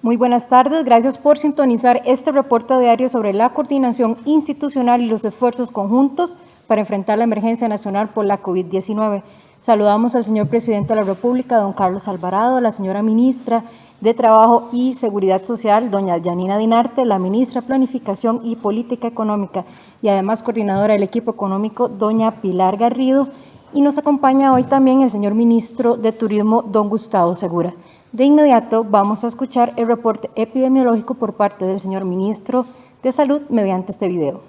Muy buenas tardes, gracias por sintonizar este reporte diario sobre la coordinación institucional y los esfuerzos conjuntos para enfrentar la emergencia nacional por la COVID-19. Saludamos al señor Presidente de la República, don Carlos Alvarado, a la señora Ministra de Trabajo y Seguridad Social, doña Yanina Dinarte, la Ministra de Planificación y Política Económica y además coordinadora del equipo económico, doña Pilar Garrido, y nos acompaña hoy también el señor Ministro de Turismo, don Gustavo Segura. De inmediato vamos a escuchar el reporte epidemiológico por parte del señor Ministro de Salud mediante este video.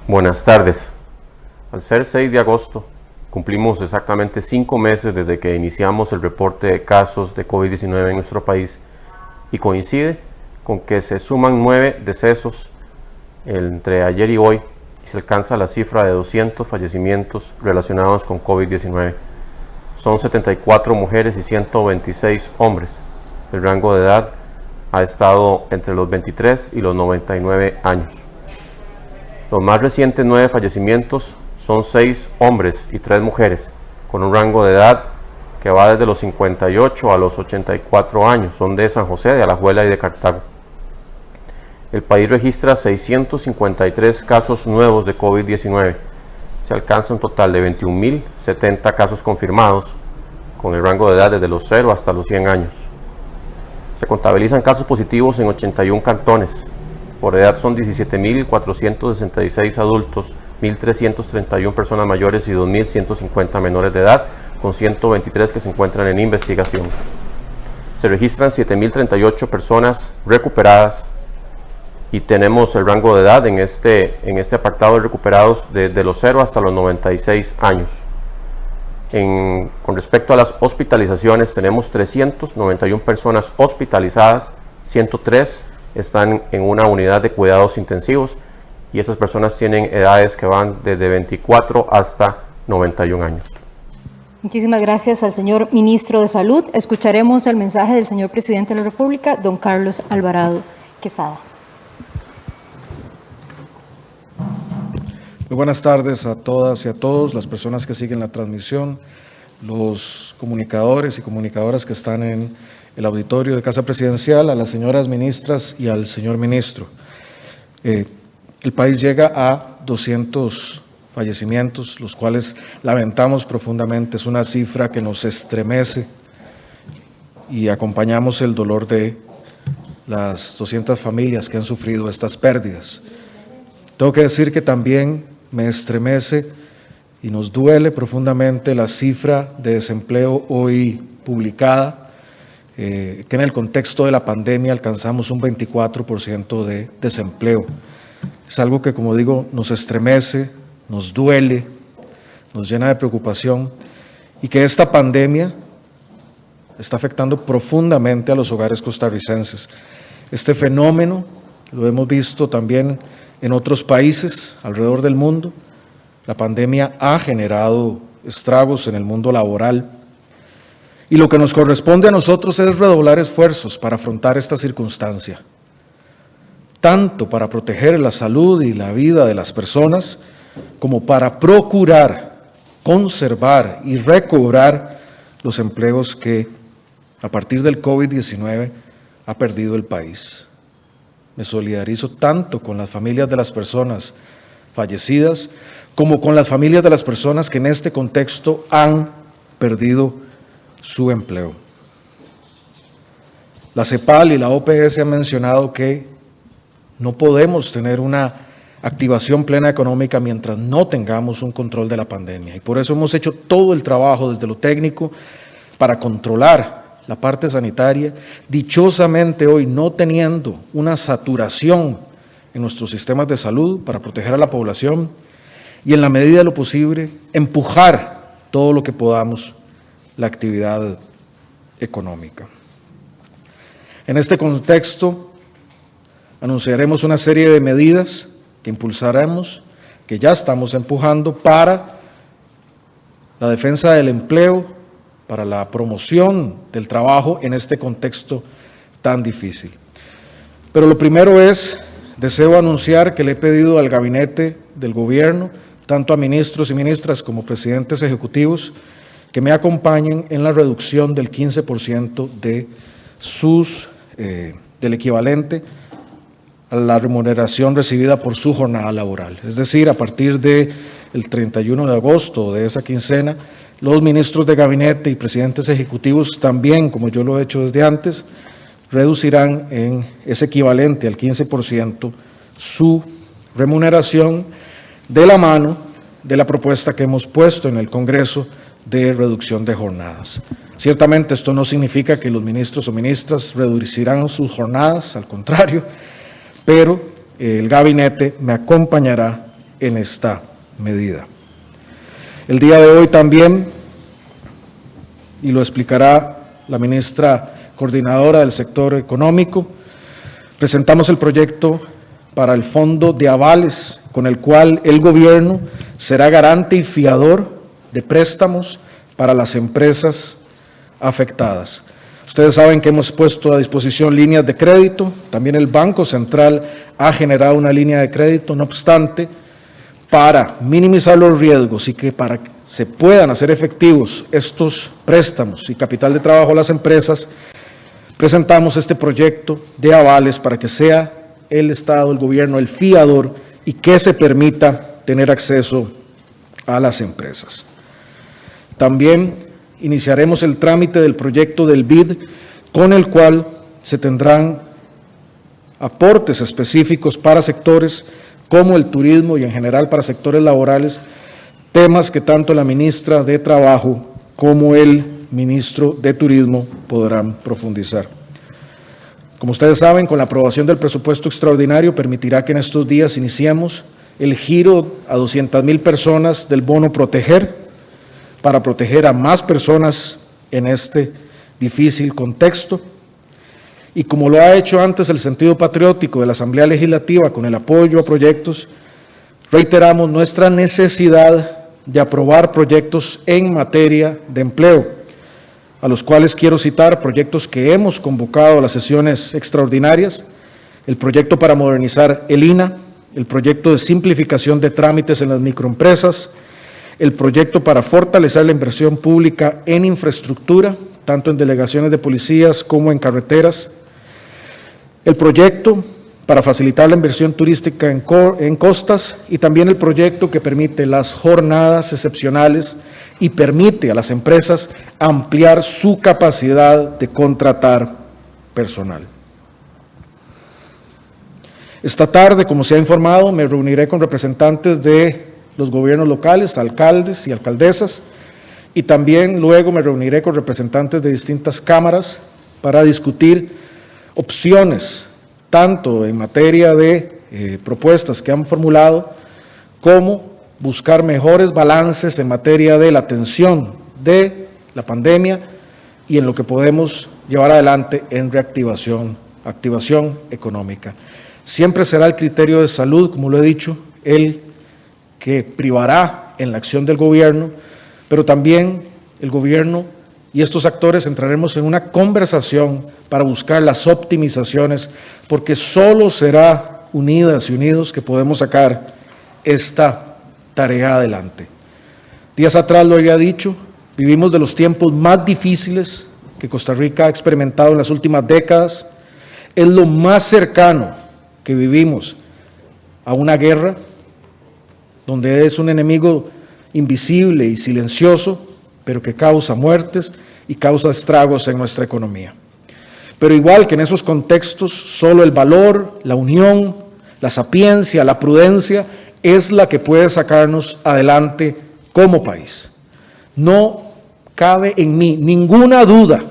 Buenas tardes. Al ser 6 de agosto, cumplimos exactamente 5 meses desde que iniciamos el reporte de casos de COVID-19 en nuestro país y coincide con que se suman 9 decesos entre ayer y hoy y se alcanza la cifra de 200 fallecimientos relacionados con COVID-19. Son 74 mujeres y 126 hombres. El rango de edad ha estado entre los 23 y los 99 años. Los más recientes 9 fallecimientos son 6 hombres y 3 mujeres, con un rango de edad que va desde los 58 a los 84 años. Son de San José, de Alajuela y de Cartago. El país registra 653 casos nuevos de COVID-19. Se alcanza un total de 21.070 casos confirmados, con el rango de edad desde los 0 hasta los 100 años. Se contabilizan casos positivos en 81 cantones. Por edad son 17.466 adultos, 1.331 personas mayores y 2.150 menores de edad, con 123 que se encuentran en investigación. Se registran 7.038 personas recuperadas y tenemos el rango de edad en este apartado de recuperados desde los 0 hasta los 96 años. Con respecto a las hospitalizaciones, tenemos 391 personas hospitalizadas, 103 están en una unidad de cuidados intensivos y estas personas tienen edades que van desde 24 hasta 91 años. Muchísimas gracias al señor Ministro de Salud. Escucharemos el mensaje del señor Presidente de la República, don Carlos Alvarado Quesada. Muy buenas tardes a todas y a todos, las personas que siguen la transmisión, los comunicadores y comunicadoras que están en el auditorio de Casa Presidencial, a las señoras ministras y al señor ministro. El país llega a 200 fallecimientos, los cuales lamentamos profundamente. Es una cifra que nos estremece y acompañamos el dolor de las 200 familias que han sufrido estas pérdidas. Tengo que decir que también me estremece y nos duele profundamente la cifra de desempleo hoy publicada, que en el contexto de la pandemia alcanzamos un 24% de desempleo. Es algo que, como digo, nos estremece, nos duele, nos llena de preocupación y que esta pandemia está afectando profundamente a los hogares costarricenses. Este fenómeno lo hemos visto también en otros países alrededor del mundo. La pandemia ha generado estragos en el mundo laboral y lo que nos corresponde a nosotros es redoblar esfuerzos para afrontar esta circunstancia, tanto para proteger la salud y la vida de las personas, como para procurar conservar y recobrar los empleos que a partir del COVID-19 ha perdido el país. me solidarizo tanto con las familias de las personas fallecidas como con las familias de las personas que en este contexto han perdido su empleo. La CEPAL y la OPS han mencionado que no podemos tener una activación plena económica mientras no tengamos un control de la pandemia. Y por eso hemos hecho todo el trabajo desde lo técnico para controlar la parte sanitaria, dichosamente hoy no teniendo una saturación en nuestros sistemas de salud para proteger a la población y en la medida de lo posible empujar todo lo que podamos la actividad económica. En este contexto anunciaremos una serie de medidas que impulsaremos, que ya estamos empujando para la defensa del empleo, para la promoción del trabajo en este contexto tan difícil. Pero lo primero deseo anunciar que le he pedido al gabinete del gobierno, tanto a ministros y ministras como presidentes ejecutivos, que me acompañen en la reducción del 15% de del equivalente a la remuneración recibida por su jornada laboral. Es decir, a partir del 31 de agosto de esa quincena, los ministros de gabinete y presidentes ejecutivos también, como yo lo he hecho desde antes, reducirán en ese equivalente al 15% su remuneración de la mano de la propuesta que hemos puesto en el Congreso de reducción de jornadas. Ciertamente esto no significa que los ministros o ministras reducirán sus jornadas, al contrario, pero el gabinete me acompañará en esta medida. El día de hoy también, y lo explicará la ministra coordinadora del sector económico, presentamos el proyecto para el fondo de avales con el cual el gobierno será garante y fiador de préstamos para las empresas afectadas. Ustedes saben que hemos puesto a disposición líneas de crédito, también el Banco Central ha generado una línea de crédito, no obstante, para minimizar los riesgos y que para que se puedan hacer efectivos estos préstamos y capital de trabajo a las empresas, presentamos este proyecto de avales para que sea el Estado, el gobierno, el fiador y que se permita tener acceso a las empresas. También iniciaremos el trámite del proyecto del BID, con el cual se tendrán aportes específicos para sectores como el turismo y en general para sectores laborales, temas que tanto la ministra de Trabajo como el ministro de Turismo podrán profundizar. Como ustedes saben, con la aprobación del presupuesto extraordinario permitirá que en estos días iniciemos el giro a 200,000 personas del bono Proteger, para proteger a más personas en este difícil contexto. Y como lo ha hecho antes el sentido patriótico de la Asamblea Legislativa con el apoyo a proyectos, reiteramos nuestra necesidad de aprobar proyectos en materia de empleo, a los cuales quiero citar proyectos que hemos convocado a las sesiones extraordinarias: el proyecto para modernizar el INAH, el proyecto de simplificación de trámites en las microempresas, el proyecto para fortalecer la inversión pública en infraestructura, tanto en delegaciones de policías como en carreteras, el proyecto para facilitar la inversión turística en costas y también el proyecto que permite las jornadas excepcionales y permite a las empresas ampliar su capacidad de contratar personal. Esta tarde, como se ha informado, me reuniré con representantes de los gobiernos locales, alcaldes y alcaldesas, y también luego me reuniré con representantes de distintas cámaras para discutir opciones, tanto en materia de propuestas que han formulado, como buscar mejores balances en materia de la atención de la pandemia y en lo que podemos llevar adelante en activación económica. Siempre será el criterio de salud, como lo he dicho, el que privará en la acción del gobierno, pero también el gobierno y estos actores entraremos en una conversación para buscar las optimizaciones, porque solo será unidas y unidos que podemos sacar esta tarea adelante. Días atrás lo había dicho, vivimos de los tiempos más difíciles que Costa Rica ha experimentado en las últimas décadas. Es lo más cercano que vivimos a una guerra donde es un enemigo invisible y silencioso, pero que causa muertes y causa estragos en nuestra economía. Pero igual que en esos contextos, solo el valor, la unión, la sapiencia, la prudencia es la que puede sacarnos adelante como país. No cabe en mí ninguna duda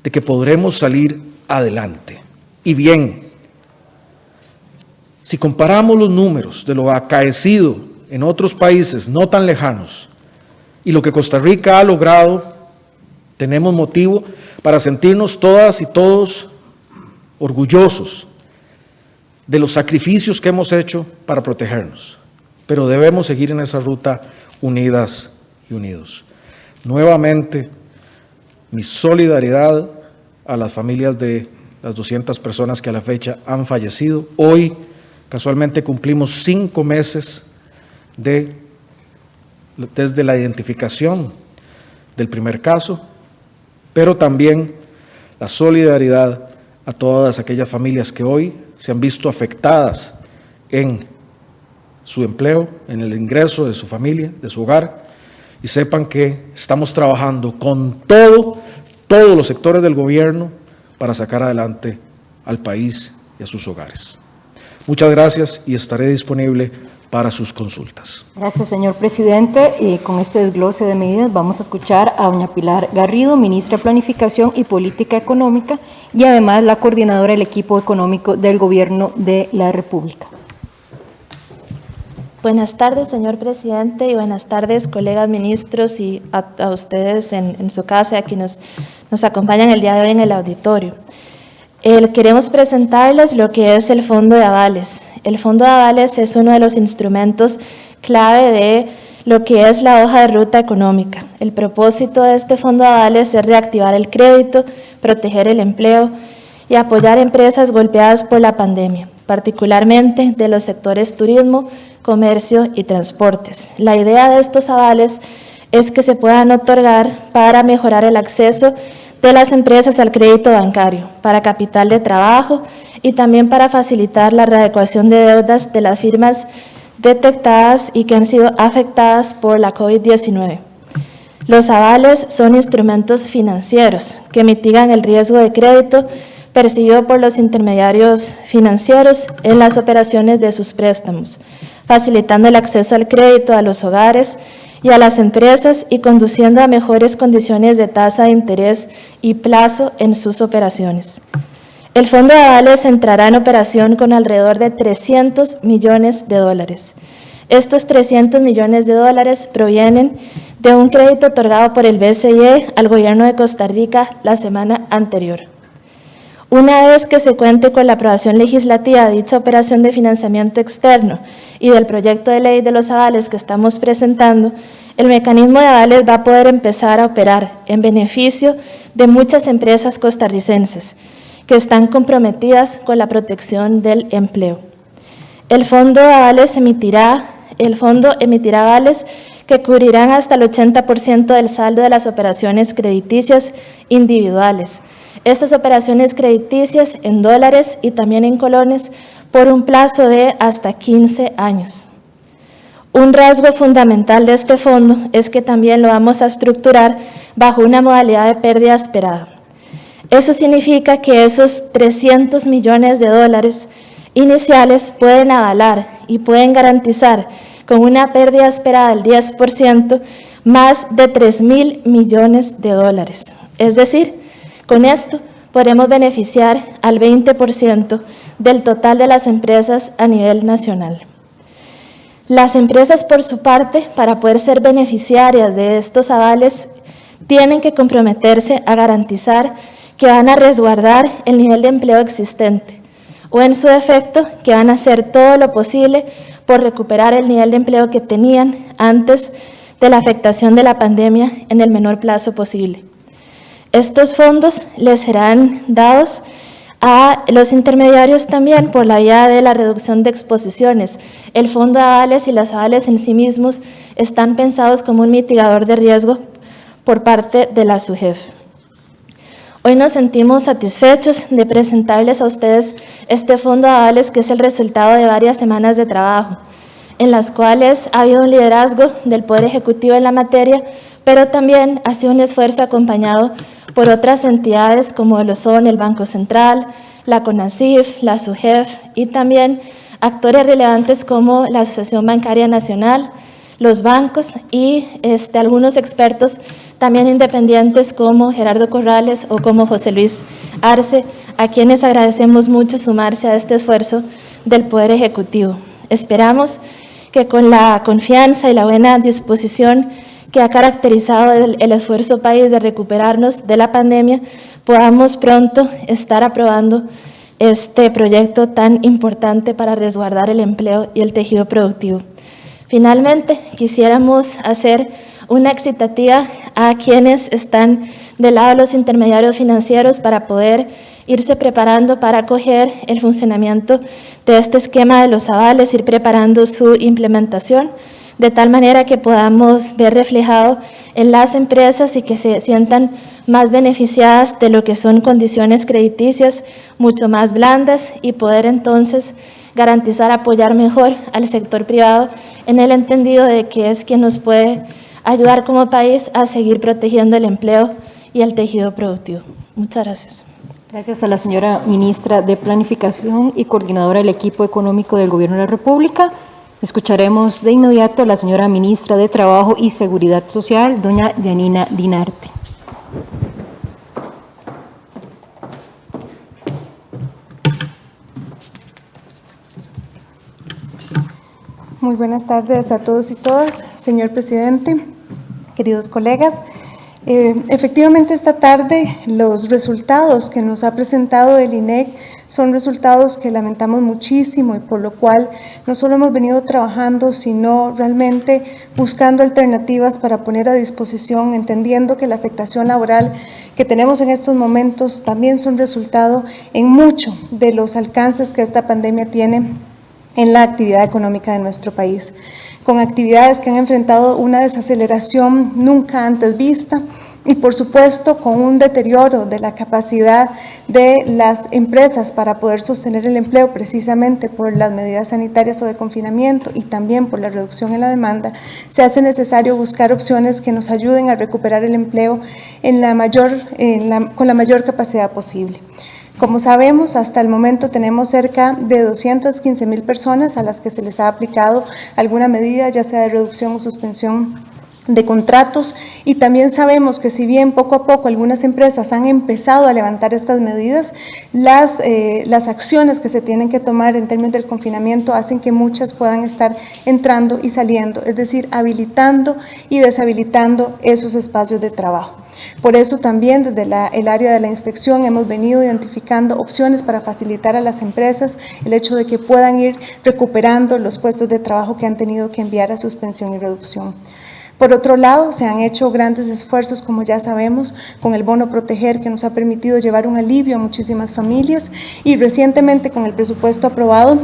de que podremos salir adelante. Y bien, si comparamos los números de lo acaecido en otros países no tan lejanos y lo que Costa Rica ha logrado, tenemos motivo para sentirnos todas y todos orgullosos de los sacrificios que hemos hecho para protegernos. Pero debemos seguir en esa ruta unidas y unidos. Nuevamente, mi solidaridad a las familias de las 200 personas que a la fecha han fallecido. Hoy, casualmente, cumplimos 5 meses desde la identificación del primer caso, pero también la solidaridad a todas aquellas familias que hoy se han visto afectadas en su empleo, en el ingreso de su familia, de su hogar, y sepan que estamos trabajando con todos los sectores del gobierno para sacar adelante al país y a sus hogares. Muchas gracias y estaré disponible para sus consultas. Gracias, señor presidente. Y con este desglose de medidas vamos a escuchar a doña Pilar Garrido, ministra de Planificación y Política Económica, y además la coordinadora del equipo económico del Gobierno de la República. Buenas tardes, señor presidente, y buenas tardes, colegas ministros, y a ustedes en su casa, y a quienes nos acompañan el día de hoy en el auditorio. Queremos presentarles lo que es el Fondo de Avales. El Fondo de Avales es uno de los instrumentos clave de lo que es la hoja de ruta económica. El propósito de este Fondo de Avales es reactivar el crédito, proteger el empleo y apoyar empresas golpeadas por la pandemia, particularmente de los sectores turismo, comercio y transportes. La idea de estos avales es que se puedan otorgar para mejorar el acceso de las empresas al crédito bancario, para capital de trabajo y también para facilitar la readecuación de deudas de las firmas detectadas y que han sido afectadas por la COVID-19. Los avales son instrumentos financieros que mitigan el riesgo de crédito percibido por los intermediarios financieros en las operaciones de sus préstamos, facilitando el acceso al crédito a los hogares y a las empresas y conduciendo a mejores condiciones de tasa de interés y plazo en sus operaciones. El Fondo de Avales entrará en operación con alrededor de $300 millones. Estos $300 millones provienen de un crédito otorgado por el BCE al Gobierno de Costa Rica la semana anterior. Una vez que se cuente con la aprobación legislativa de dicha operación de financiamiento externo y del proyecto de ley de los avales que estamos presentando, el mecanismo de avales va a poder empezar a operar en beneficio de muchas empresas costarricenses que están comprometidas con la protección del empleo. El fondo emitirá avales que cubrirán hasta el 80% del saldo de las operaciones crediticias individuales. Estas operaciones crediticias en dólares y también en colones por un plazo de hasta 15 años. Un rasgo fundamental de este fondo es que también lo vamos a estructurar bajo una modalidad de pérdida esperada. Eso significa que esos $300 millones iniciales pueden avalar y pueden garantizar con una pérdida esperada del 10% más de $3.000 millones. Es decir, con esto podremos beneficiar al 20% del total de las empresas a nivel nacional. Las empresas, por su parte, para poder ser beneficiarias de estos avales, tienen que comprometerse a garantizar que van a resguardar el nivel de empleo existente, o en su defecto, que van a hacer todo lo posible por recuperar el nivel de empleo que tenían antes de la afectación de la pandemia en el menor plazo posible. Estos fondos les serán dados a los intermediarios también por la vía de la reducción de exposiciones. El fondo de avales y los avales en sí mismos están pensados como un mitigador de riesgo por parte de la SUGEF. Hoy nos sentimos satisfechos de presentarles a ustedes este fondo de avales, que es el resultado de varias semanas de trabajo, en las cuales ha habido un liderazgo del Poder Ejecutivo en la materia, pero también ha sido un esfuerzo acompañado por otras entidades como lo son el Banco Central, la CONACYF, la SUGEF y también actores relevantes como la Asociación Bancaria Nacional, los bancos y algunos expertos también independientes como Gerardo Corrales o como José Luis Arce, a quienes agradecemos mucho sumarse a este esfuerzo del Poder Ejecutivo. Esperamos que con la confianza y la buena disposición que ha caracterizado el esfuerzo país de recuperarnos de la pandemia, podamos pronto estar aprobando este proyecto tan importante para resguardar el empleo y el tejido productivo. Finalmente, quisiéramos hacer una excitativa a quienes están del lado de los intermediarios financieros para poder irse preparando para acoger el funcionamiento de este esquema de los avales, ir preparando su implementación, de tal manera que podamos ver reflejado en las empresas y que se sientan más beneficiadas de lo que son condiciones crediticias mucho más blandas y poder entonces garantizar, apoyar mejor al sector privado en el entendido de que es quien nos puede ayudar como país a seguir protegiendo el empleo y el tejido productivo. Muchas gracias. Gracias a la señora ministra de Planificación y coordinadora del equipo económico del Gobierno de la República. Escucharemos de inmediato a la señora ministra de Trabajo y Seguridad Social, doña Yanina Dinarte. Muy buenas tardes a todos y todas, señor presidente, queridos colegas. Efectivamente, esta tarde los resultados que nos ha presentado el INEC son resultados que lamentamos muchísimo y por lo cual no solo hemos venido trabajando, sino realmente buscando alternativas para poner a disposición, entendiendo que la afectación laboral que tenemos en estos momentos también son resultado en mucho de los alcances que esta pandemia tiene en la actividad económica de nuestro país, con actividades que han enfrentado una desaceleración nunca antes vista y por supuesto con un deterioro de la capacidad de las empresas para poder sostener el empleo precisamente por las medidas sanitarias o de confinamiento y también por la reducción en la demanda. Se hace necesario buscar opciones que nos ayuden a recuperar el empleo con la mayor capacidad posible. Como sabemos, hasta el momento tenemos cerca de 215,000 personas a las que se les ha aplicado alguna medida, ya sea de reducción o suspensión de contratos, y también sabemos que si bien poco a poco algunas empresas han empezado a levantar estas medidas, las acciones que se tienen que tomar en términos del confinamiento hacen que muchas puedan estar entrando y saliendo, es decir, habilitando y deshabilitando esos espacios de trabajo. Por eso también desde el área de la inspección hemos venido identificando opciones para facilitar a las empresas el hecho de que puedan ir recuperando los puestos de trabajo que han tenido que enviar a suspensión y reducción. Por otro lado, se han hecho grandes esfuerzos, como ya sabemos, con el bono Proteger, que nos ha permitido llevar un alivio a muchísimas familias, y recientemente con el presupuesto aprobado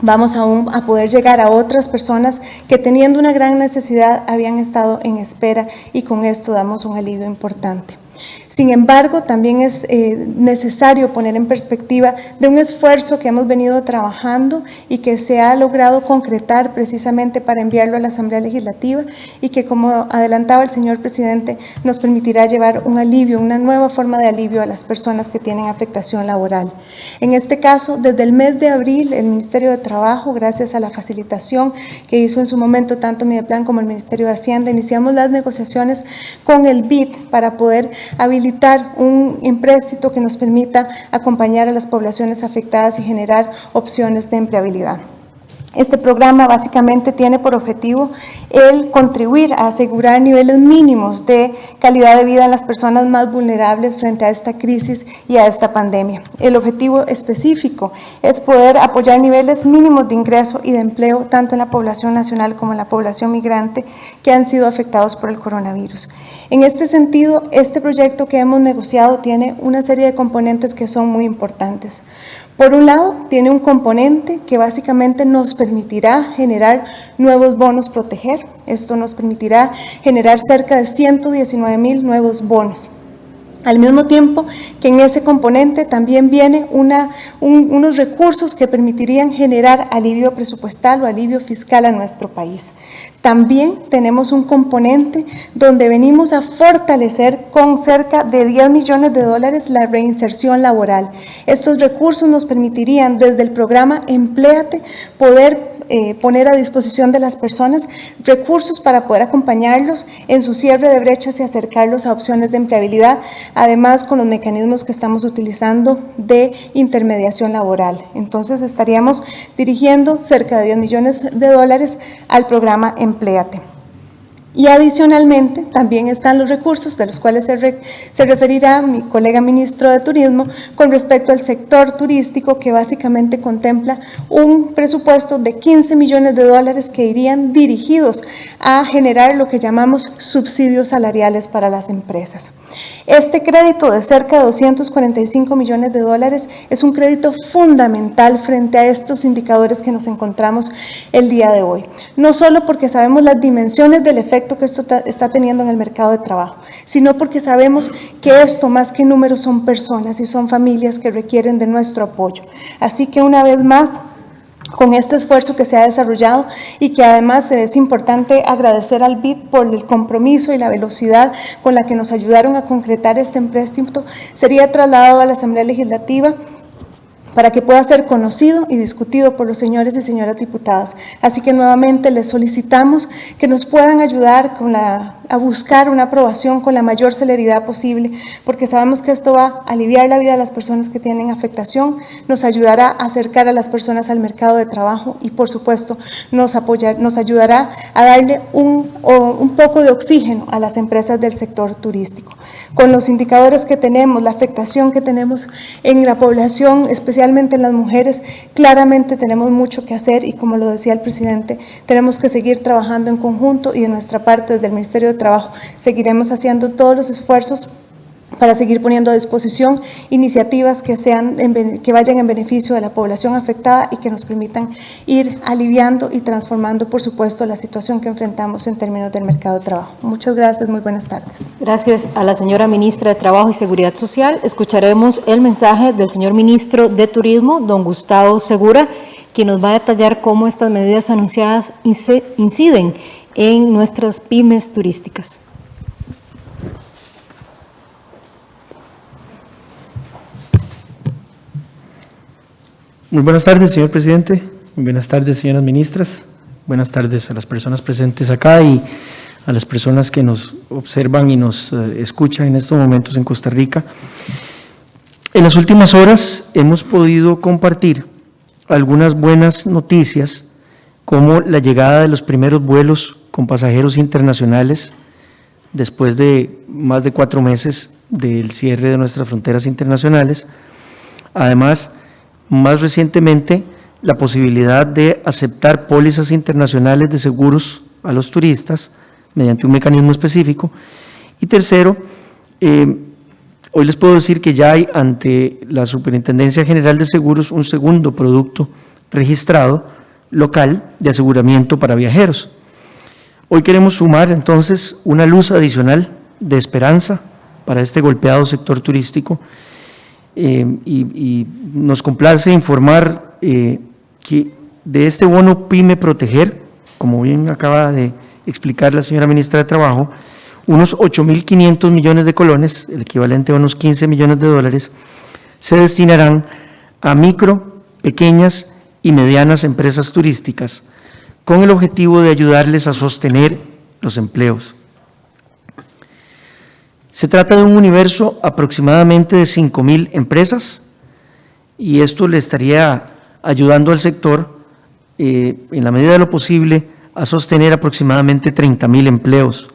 vamos aún a poder llegar a otras personas que teniendo una gran necesidad habían estado en espera, y con esto damos un alivio importante. Sin embargo, también es necesario poner en perspectiva de un esfuerzo que hemos venido trabajando y que se ha logrado concretar precisamente para enviarlo a la Asamblea Legislativa y que, como adelantaba el señor presidente, nos permitirá llevar un alivio, una nueva forma de alivio a las personas que tienen afectación laboral. En este caso, desde el mes de abril, el Ministerio de Trabajo, gracias a la facilitación que hizo en su momento tanto Mideplan como el Ministerio de Hacienda, iniciamos las negociaciones con el BID para poder habilitar un empréstito que nos permita acompañar a las poblaciones afectadas y generar opciones de empleabilidad. Este programa básicamente tiene por objetivo el contribuir a asegurar niveles mínimos de calidad de vida en las personas más vulnerables frente a esta crisis y a esta pandemia. El objetivo específico es poder apoyar niveles mínimos de ingreso y de empleo tanto en la población nacional como en la población migrante que han sido afectados por el coronavirus. En este sentido, este proyecto que hemos negociado tiene una serie de componentes que son muy importantes. Por un lado, tiene un componente que básicamente nos permitirá generar nuevos bonos Proteger. Esto nos permitirá generar cerca de 119,000 nuevos bonos. Al mismo tiempo que en ese componente también viene unos recursos que permitirían generar alivio presupuestal o alivio fiscal a nuestro país. También tenemos un componente donde venimos a fortalecer con cerca de 10 millones de dólares la reinserción laboral. Estos recursos nos permitirían desde el programa Empléate poder poner a disposición de las personas recursos para poder acompañarlos en su cierre de brechas y acercarlos a opciones de empleabilidad, además con los mecanismos que estamos utilizando de intermediación laboral. Entonces estaríamos dirigiendo cerca de 10 millones de dólares al programa Empléate. Y adicionalmente también están los recursos de los cuales se referirá mi colega ministro de Turismo con respecto al sector turístico, que básicamente contempla un presupuesto de 15 millones de dólares que irían dirigidos a generar lo que llamamos subsidios salariales para las empresas. Este crédito de cerca de 245 millones de dólares es un crédito fundamental frente a estos indicadores que nos encontramos el día de hoy. No solo porque sabemos las dimensiones del efecto que esto está teniendo en el mercado de trabajo, sino porque sabemos que esto más que números son personas y son familias que requieren de nuestro apoyo. Así que una vez más, con este esfuerzo que se ha desarrollado y que además es importante agradecer al BID por el compromiso y la velocidad con la que nos ayudaron a concretar este empréstimo, sería trasladado a la Asamblea Legislativa para que pueda ser conocido y discutido por los señores y señoras diputadas. Así que nuevamente les solicitamos que nos puedan ayudar a buscar una aprobación con la mayor celeridad posible, porque sabemos que esto va a aliviar la vida de las personas que tienen afectación, nos ayudará a acercar a las personas al mercado de trabajo y, por supuesto, nos ayudará a darle un poco de oxígeno a las empresas del sector turístico. Con los indicadores que tenemos, la afectación que tenemos en la población, especialmente en las mujeres, claramente tenemos mucho que hacer y, como lo decía el presidente, tenemos que seguir trabajando en conjunto y de nuestra parte, desde el Ministerio de Trabajo, seguiremos haciendo todos los esfuerzos para seguir poniendo a disposición iniciativas que vayan en beneficio de la población afectada y que nos permitan ir aliviando y transformando, por supuesto, la situación que enfrentamos en términos del mercado de trabajo. Muchas gracias, muy buenas tardes. Gracias a la señora ministra de Trabajo y Seguridad Social. Escucharemos el mensaje del señor ministro de Turismo, don Gustavo Segura, quien nos va a detallar cómo estas medidas anunciadas inciden en nuestras pymes turísticas. Muy buenas tardes, señor presidente. Muy buenas tardes, señoras ministras. Buenas tardes a las personas presentes acá y a las personas que nos observan y nos escuchan en estos momentos en Costa Rica. En las últimas horas hemos podido compartir algunas buenas noticias, como la llegada de los primeros vuelos con pasajeros internacionales después de más de 4 meses del cierre de nuestras fronteras internacionales. Además, más recientemente, la posibilidad de aceptar pólizas internacionales de seguros a los turistas mediante un mecanismo específico. Y tercero, hoy les puedo decir que ya hay ante la Superintendencia General de Seguros un segundo producto registrado local de aseguramiento para viajeros. Hoy queremos sumar entonces una luz adicional de esperanza para este golpeado sector turístico y nos complace informar que de este bono PYME Proteger, como bien acaba de explicar la señora ministra de Trabajo, unos 8.500 millones de colones, el equivalente a unos 15 millones de dólares, se destinarán a micro, pequeñas y medianas empresas turísticas, con el objetivo de ayudarles a sostener los empleos. Se trata de un universo aproximadamente de 5.000 empresas y esto le estaría ayudando al sector, en la medida de lo posible, a sostener aproximadamente 30.000 empleos.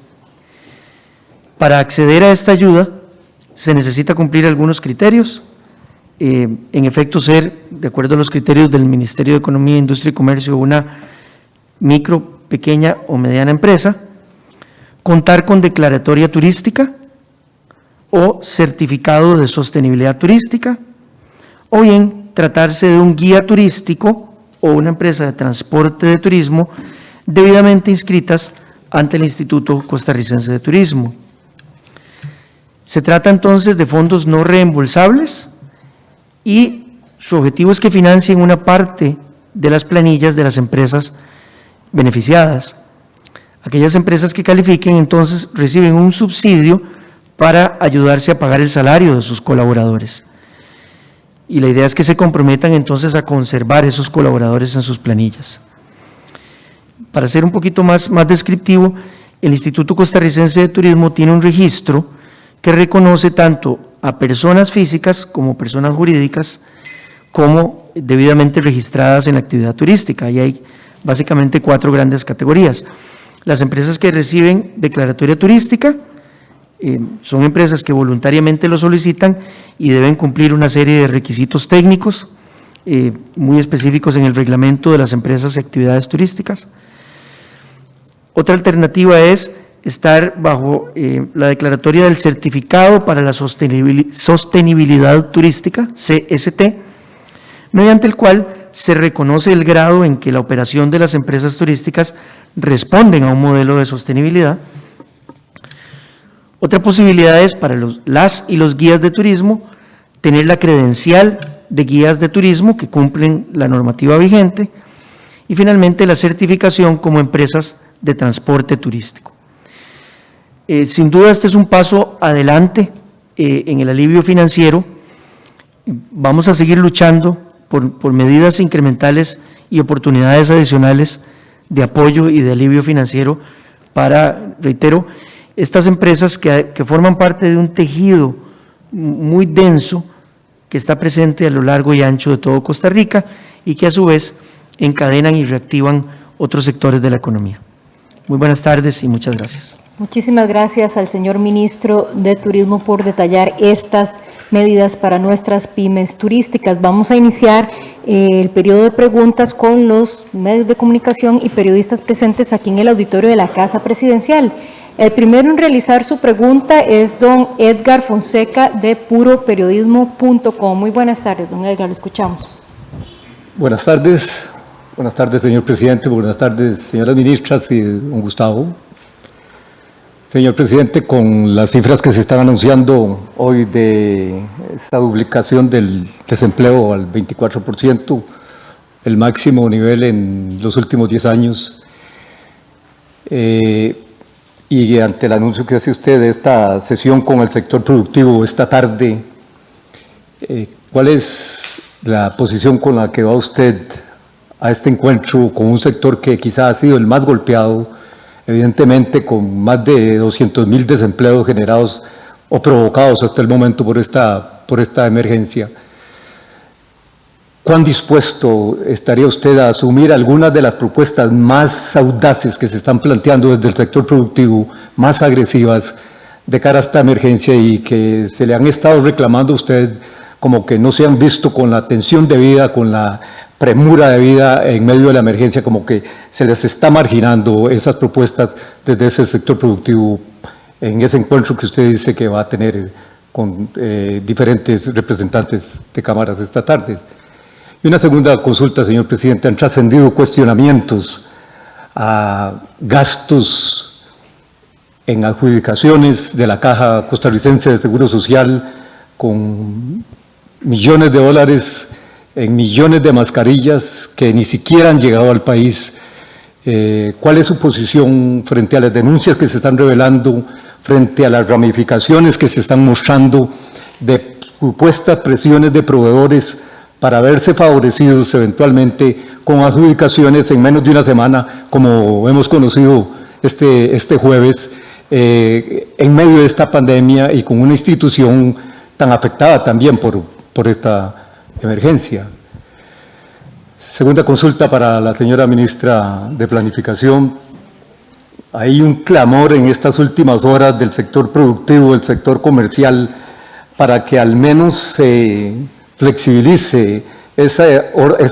Para acceder a esta ayuda se necesita cumplir algunos criterios, en efecto ser, de acuerdo a los criterios del Ministerio de Economía, Industria y Comercio, una micro, pequeña o mediana empresa, contar con declaratoria turística o certificado de sostenibilidad turística, o bien tratarse de un guía turístico o una empresa de transporte de turismo debidamente inscritas ante el Instituto Costarricense de Turismo. Se trata entonces de fondos no reembolsables y su objetivo es que financien una parte de las planillas de las empresas beneficiadas. Aquellas empresas que califiquen entonces reciben un subsidio para ayudarse a pagar el salario de sus colaboradores. Y la idea es que se comprometan entonces a conservar esos colaboradores en sus planillas. Para ser un poquito más descriptivo, el Instituto Costarricense de Turismo tiene un registro que reconoce tanto a personas físicas como personas jurídicas como debidamente registradas en la actividad turística. Y hay básicamente 4 grandes categorías. Las empresas que reciben declaratoria turística son empresas que voluntariamente lo solicitan y deben cumplir una serie de requisitos técnicos muy específicos en el reglamento de las empresas y actividades turísticas. Otra alternativa es estar bajo la declaratoria del Certificado para la Sostenibilidad Turística, CST, mediante el cual se reconoce el grado en que la operación de las empresas turísticas responden a un modelo de sostenibilidad. Otra posibilidad es para las y los guías de turismo tener la credencial de guías de turismo que cumplen la normativa vigente y finalmente la certificación como empresas de transporte turístico. Sin duda este es un paso adelante en el alivio financiero. Vamos a seguir luchando por medidas incrementales y oportunidades adicionales de apoyo y de alivio financiero para, reitero, estas empresas que forman parte de un tejido muy denso que está presente a lo largo y ancho de todo Costa Rica y que a su vez encadenan y reactivan otros sectores de la economía. Muy buenas tardes y muchas gracias. Muchísimas gracias al señor ministro de Turismo por detallar estas medidas para nuestras pymes turísticas. Vamos a iniciar el periodo de preguntas con los medios de comunicación y periodistas presentes aquí en el auditorio de la Casa Presidencial. El primero en realizar su pregunta es don Edgar Fonseca de puroperiodismo.com. Muy buenas tardes, don Edgar, lo escuchamos. Buenas tardes, señor presidente, buenas tardes, señoras ministras y don Gustavo. Señor presidente, con las cifras que se están anunciando hoy de esta duplicación del desempleo al 24%, el máximo nivel en los últimos 10 años, y ante el anuncio que hace usted de esta sesión con el sector productivo esta tarde, ¿cuál es la posición con la que va usted a este encuentro con un sector que quizá ha sido el más golpeado, evidentemente con más de 200.000 desempleos generados o provocados hasta el momento por esta emergencia? ¿Cuán dispuesto estaría usted a asumir algunas de las propuestas más audaces que se están planteando desde el sector productivo, más agresivas de cara a esta emergencia y que se le han estado reclamando a usted como que no se han visto con la atención debida, con la premura debida en medio de la emergencia, como que se les está marginando esas propuestas desde ese sector productivo en ese encuentro que usted dice que va a tener con diferentes representantes de cámaras esta tarde? Y una segunda consulta, señor presidente. Han trascendido cuestionamientos a gastos en adjudicaciones de la Caja Costarricense de Seguro Social con millones de dólares en millones de mascarillas que ni siquiera han llegado al país. ¿Cuál es su posición frente a las denuncias que se están revelando, frente a las ramificaciones que se están mostrando de supuestas presiones de proveedores para verse favorecidos eventualmente con adjudicaciones en menos de una semana, como hemos conocido este jueves, en medio de esta pandemia y con una institución tan afectada también por esta emergencia? Segunda consulta para la señora ministra de Planificación. Hay un clamor en estas últimas horas del sector productivo, del sector comercial, para que al menos se flexibilice esa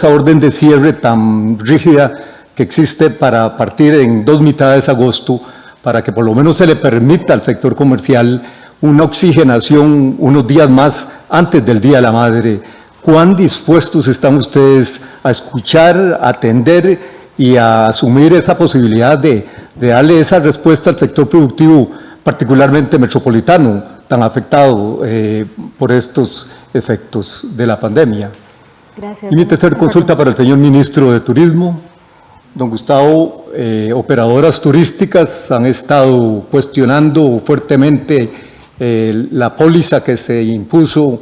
orden de cierre tan rígida que existe para partir en 2 mitades de agosto, para que por lo menos se le permita al sector comercial una oxigenación unos días más antes del Día de la Madre. ¿Cuán dispuestos están ustedes a escuchar, a atender y a asumir esa posibilidad de darle esa respuesta al sector productivo, particularmente metropolitano, tan afectado por estos efectos de la pandemia. Gracias. Y mi tercera consulta para el señor ministro de Turismo. Don Gustavo, operadoras turísticas han estado cuestionando fuertemente la póliza que se impuso,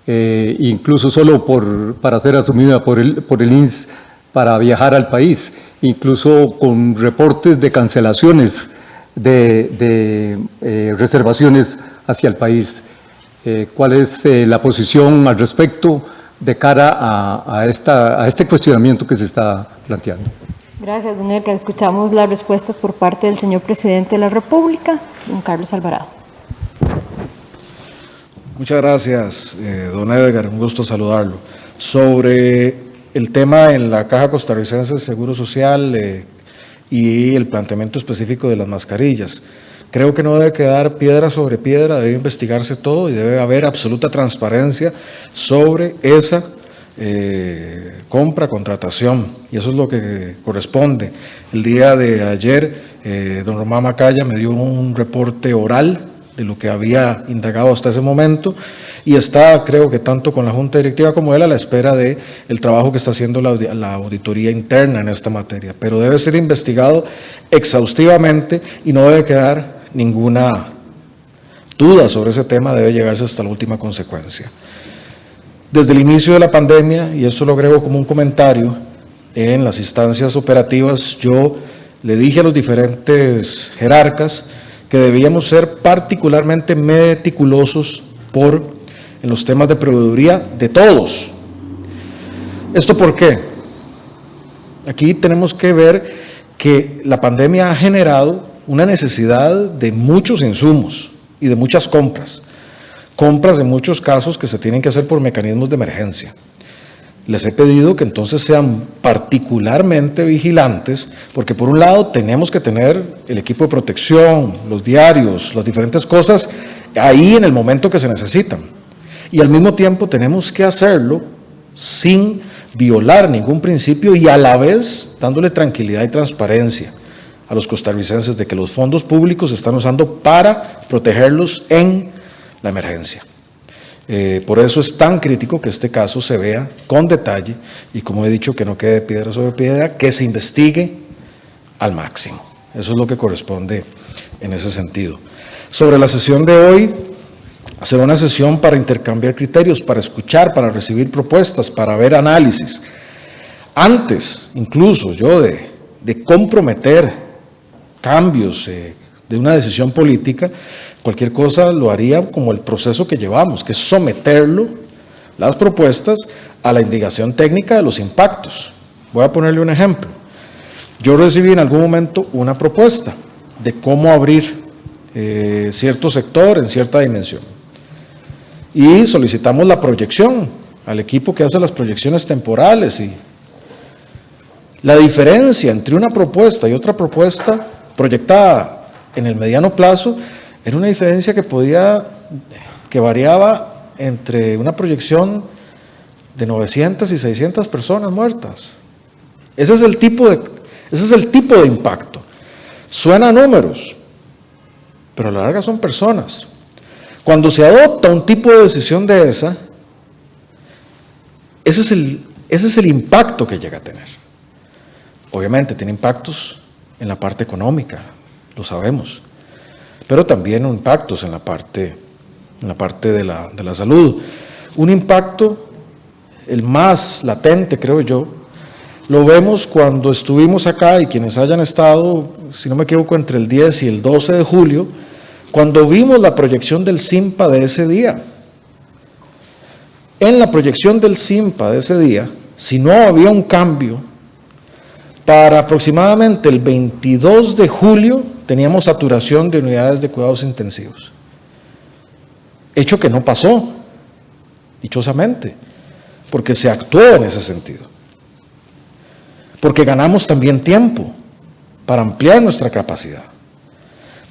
incluso solo para ser asumida por el INS para viajar al país, incluso con reportes de cancelaciones de reservaciones hacia el país. ¿Cuál es la posición al respecto de cara a este cuestionamiento que se está planteando? Gracias, don Edgar. Escuchamos las respuestas por parte del señor presidente de la República, don Carlos Alvarado. Muchas gracias, don Edgar, un gusto saludarlo. Sobre el tema en la Caja Costarricense de Seguro Social y el planteamiento específico de las mascarillas, creo que no debe quedar piedra sobre piedra, debe investigarse todo y debe haber absoluta transparencia sobre esa compra, contratación, y eso es lo que corresponde. El día de ayer, don Román Macaya me dio un reporte oral de lo que había indagado hasta ese momento, y está, creo que tanto con la Junta Directiva como él, a la espera de el trabajo que está haciendo la auditoría interna en esta materia, pero debe ser investigado exhaustivamente y no debe quedar ninguna duda sobre ese tema, debe llegarse hasta la última consecuencia. Desde el inicio de la pandemia, y esto lo agrego como un comentario, en las instancias operativas yo le dije a los diferentes jerarcas que debíamos ser particularmente meticulosos en los temas de proveeduría de todos. ¿Esto por qué? Aquí tenemos que ver que la pandemia ha generado una necesidad de muchos insumos y de muchas compras en muchos casos que se tienen que hacer por mecanismos de emergencia. Les he pedido que entonces sean particularmente vigilantes, porque por un lado tenemos que tener el equipo de protección, los diarios, las diferentes cosas ahí en el momento que se necesitan, y al mismo tiempo tenemos que hacerlo sin violar ningún principio y a la vez dándole tranquilidad y transparencia a los costarricenses de que los fondos públicos se están usando para protegerlos en la emergencia. Por eso es tan crítico que este caso se vea con detalle y, como he dicho, que no quede piedra sobre piedra, que se investigue al máximo. Eso es lo que corresponde en ese sentido. Sobre la sesión de hoy, será una sesión para intercambiar criterios, para escuchar, para recibir propuestas, para ver análisis. Antes, incluso yo, de comprometer cambios de una decisión política, cualquier cosa lo haría como el proceso que llevamos, que es someterlo, las propuestas, a la indagación técnica de los impactos. Voy a ponerle un ejemplo. Yo recibí en algún momento una propuesta de cómo abrir cierto sector en cierta dimensión. Y solicitamos la proyección al equipo que hace las proyecciones temporales. Y la diferencia entre una propuesta y otra propuesta proyectada en el mediano plazo era una diferencia que variaba entre una proyección de 900 y 600 personas muertas. Ese es el tipo de impacto. Suena a números, pero a la larga son personas. Cuando se adopta un tipo de decisión de ese es el impacto que llega a tener. Obviamente tiene impactos en la parte económica, lo sabemos, pero también impactos en la parte de la salud. Un impacto, el más latente, creo yo, lo vemos cuando estuvimos acá, y quienes hayan estado, si no me equivoco, entre el 10 y el 12 de julio, cuando vimos la proyección del CIMPA de ese día. En la proyección del CIMPA de ese día, si no había un cambio, para aproximadamente el 22 de julio teníamos saturación de unidades de cuidados intensivos. Hecho que no pasó, dichosamente, porque se actuó en ese sentido. Porque ganamos también tiempo para ampliar nuestra capacidad.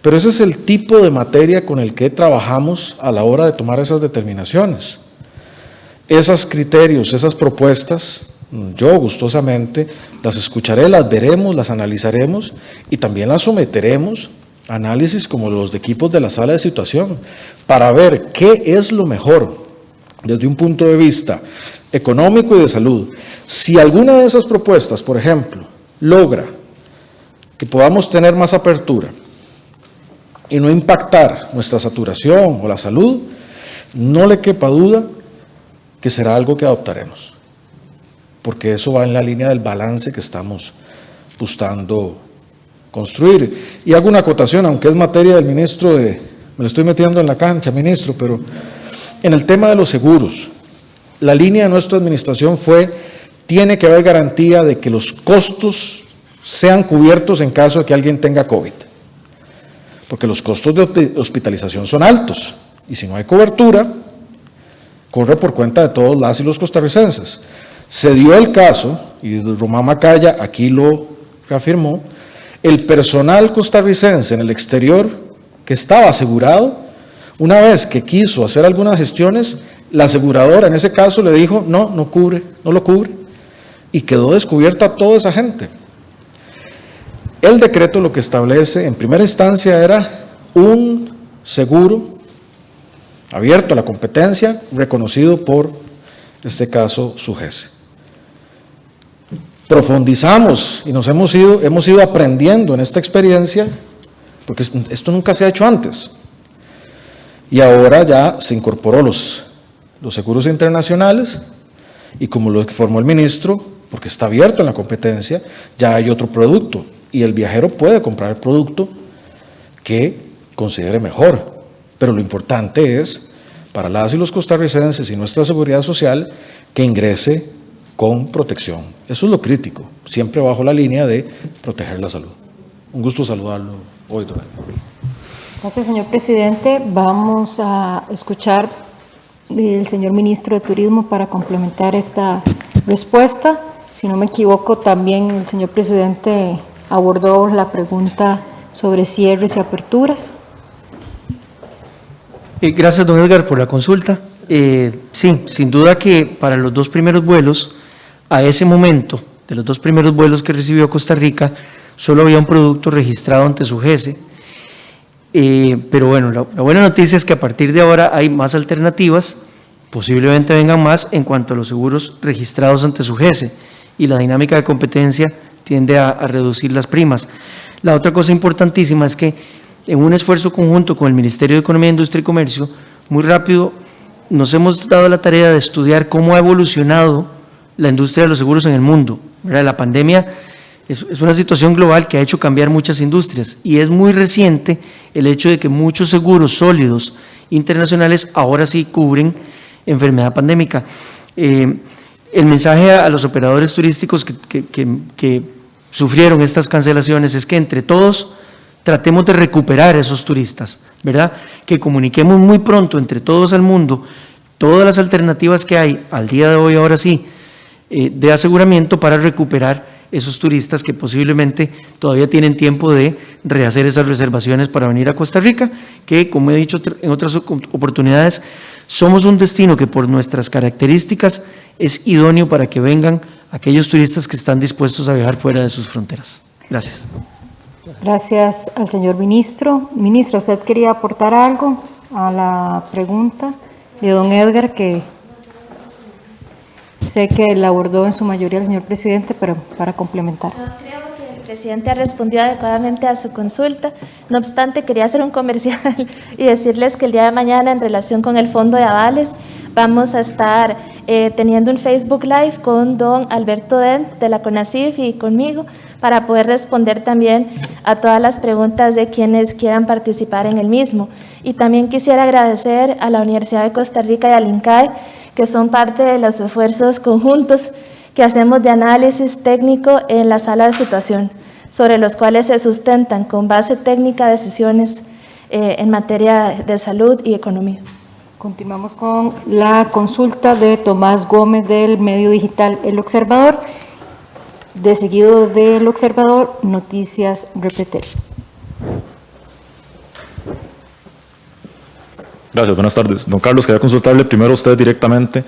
Pero ese es el tipo de materia con el que trabajamos a la hora de tomar esas determinaciones. Esos criterios, esas propuestas, yo gustosamente las escucharé, las veremos, las analizaremos y también las someteremos análisis como los de equipos de la sala de situación, para ver qué es lo mejor desde un punto de vista económico y de salud. Si alguna de esas propuestas, por ejemplo, logra que podamos tener más apertura y no impactar nuestra saturación o la salud, no le quepa duda que será algo que adoptaremos, porque eso va en la línea del balance que estamos buscando construir. Y hago una acotación, aunque es materia del ministro me lo estoy metiendo en la cancha, ministro, pero en el tema de los seguros, la línea de nuestra administración tiene que haber garantía de que los costos sean cubiertos en caso de que alguien tenga COVID, porque los costos de hospitalización son altos, y si no hay cobertura, corre por cuenta de todos las y los costarricenses. Se dio el caso, y Román Macaya aquí lo reafirmó, el personal costarricense en el exterior que estaba asegurado, una vez que quiso hacer algunas gestiones, la aseguradora en ese caso le dijo, no lo cubre, y quedó descubierta toda esa gente. El decreto lo que establece en primera instancia era un seguro abierto a la competencia, reconocido por, en este caso, SUGESE. Profundizamos y hemos ido aprendiendo en esta experiencia, porque esto nunca se ha hecho antes. Y ahora ya se incorporó los seguros internacionales, y como lo informó el ministro, porque está abierto en la competencia, ya hay otro producto, y el viajero puede comprar el producto que considere mejor. Pero lo importante es, para las y los costarricenses y nuestra seguridad social, que ingrese con protección. Eso es lo crítico, siempre bajo la línea de proteger la salud. Un gusto saludarlo hoy, don Edgar. Gracias, señor presidente. Vamos a escuchar al señor ministro de Turismo para complementar esta respuesta. Si no me equivoco, también el señor presidente abordó la pregunta sobre cierres y aperturas. Gracias, don Edgar, por la consulta. Sí, sin duda que para los dos primeros vuelos, a ese momento, de los dos primeros vuelos que recibió Costa Rica, solo había un producto registrado ante SUGESE. Pero bueno, la buena noticia es que a partir de ahora hay más alternativas, posiblemente vengan más en cuanto a los seguros registrados ante SUGESE, y la dinámica de competencia tiende a reducir las primas. La otra cosa importantísima es que en un esfuerzo conjunto con el Ministerio de Economía, Industria y Comercio, muy rápido nos hemos dado la tarea de estudiar cómo ha evolucionado la industria de los seguros en el mundo. La pandemia es una situación global que ha hecho cambiar muchas industrias, y es muy reciente el hecho de que muchos seguros sólidos internacionales ahora sí cubren enfermedad pandémica. El mensaje a los operadores turísticos que sufrieron estas cancelaciones es que entre todos tratemos de recuperar esos turistas, ¿verdad? Que comuniquemos muy pronto entre todos al mundo todas las alternativas que hay al día de hoy, ahora sí, de aseguramiento para recuperar esos turistas que posiblemente todavía tienen tiempo de rehacer esas reservaciones para venir a Costa Rica, que, como he dicho en otras oportunidades, somos un destino que por nuestras características es idóneo para que vengan aquellos turistas que están dispuestos a viajar fuera de sus fronteras. Gracias. Gracias al señor ministro. Ministra, ¿usted quería aportar algo a la pregunta de don Edgar, que sé que la abordó en su mayoría el señor presidente, pero para complementar? Creo que el presidente respondió adecuadamente a su consulta. No obstante, quería hacer un comercial y decirles que el día de mañana, en relación con el fondo de avales, vamos a estar teniendo un Facebook Live con don Alberto Dent de la CONACYF y conmigo, para poder responder también a todas las preguntas de quienes quieran participar en el mismo. Y también quisiera agradecer a la Universidad de Costa Rica y al INCAE, que son parte de los esfuerzos conjuntos que hacemos de análisis técnico en la sala de situación, sobre los cuales se sustentan con base técnica decisiones en materia de salud y economía. Continuamos con la consulta de Tomás Gómez del medio digital El Observador. De seguido del Observador, Noticias Repetel. Gracias, buenas tardes. Don Carlos, quería consultarle primero a usted directamente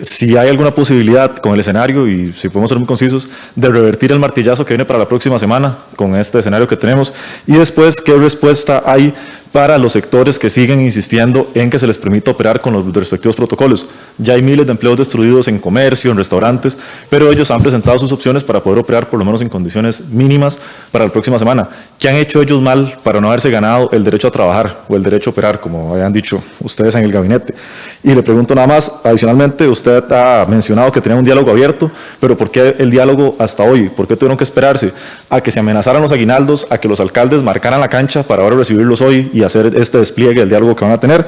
si hay alguna posibilidad con el escenario, y si podemos ser muy concisos, de revertir el martillazo que viene para la próxima semana con este escenario que tenemos, y después qué respuesta hay para los sectores que siguen insistiendo en que se les permita operar con los respectivos protocolos. Ya hay miles de empleos destruidos en comercio, en restaurantes, pero ellos han presentado sus opciones para poder operar por lo menos en condiciones mínimas para la próxima semana. ¿Qué han hecho ellos mal para no haberse ganado el derecho a trabajar o el derecho a operar, como habían dicho ustedes en el gabinete? Y le pregunto nada más, adicionalmente, usted ha mencionado que tenía un diálogo abierto, pero ¿por qué el diálogo hasta hoy? ¿Por qué tuvieron que esperarse a que se amenazaran los aguinaldos, a que los alcaldes marcaran la cancha para ahora recibirlos hoy y hacer este despliegue del diálogo que van a tener?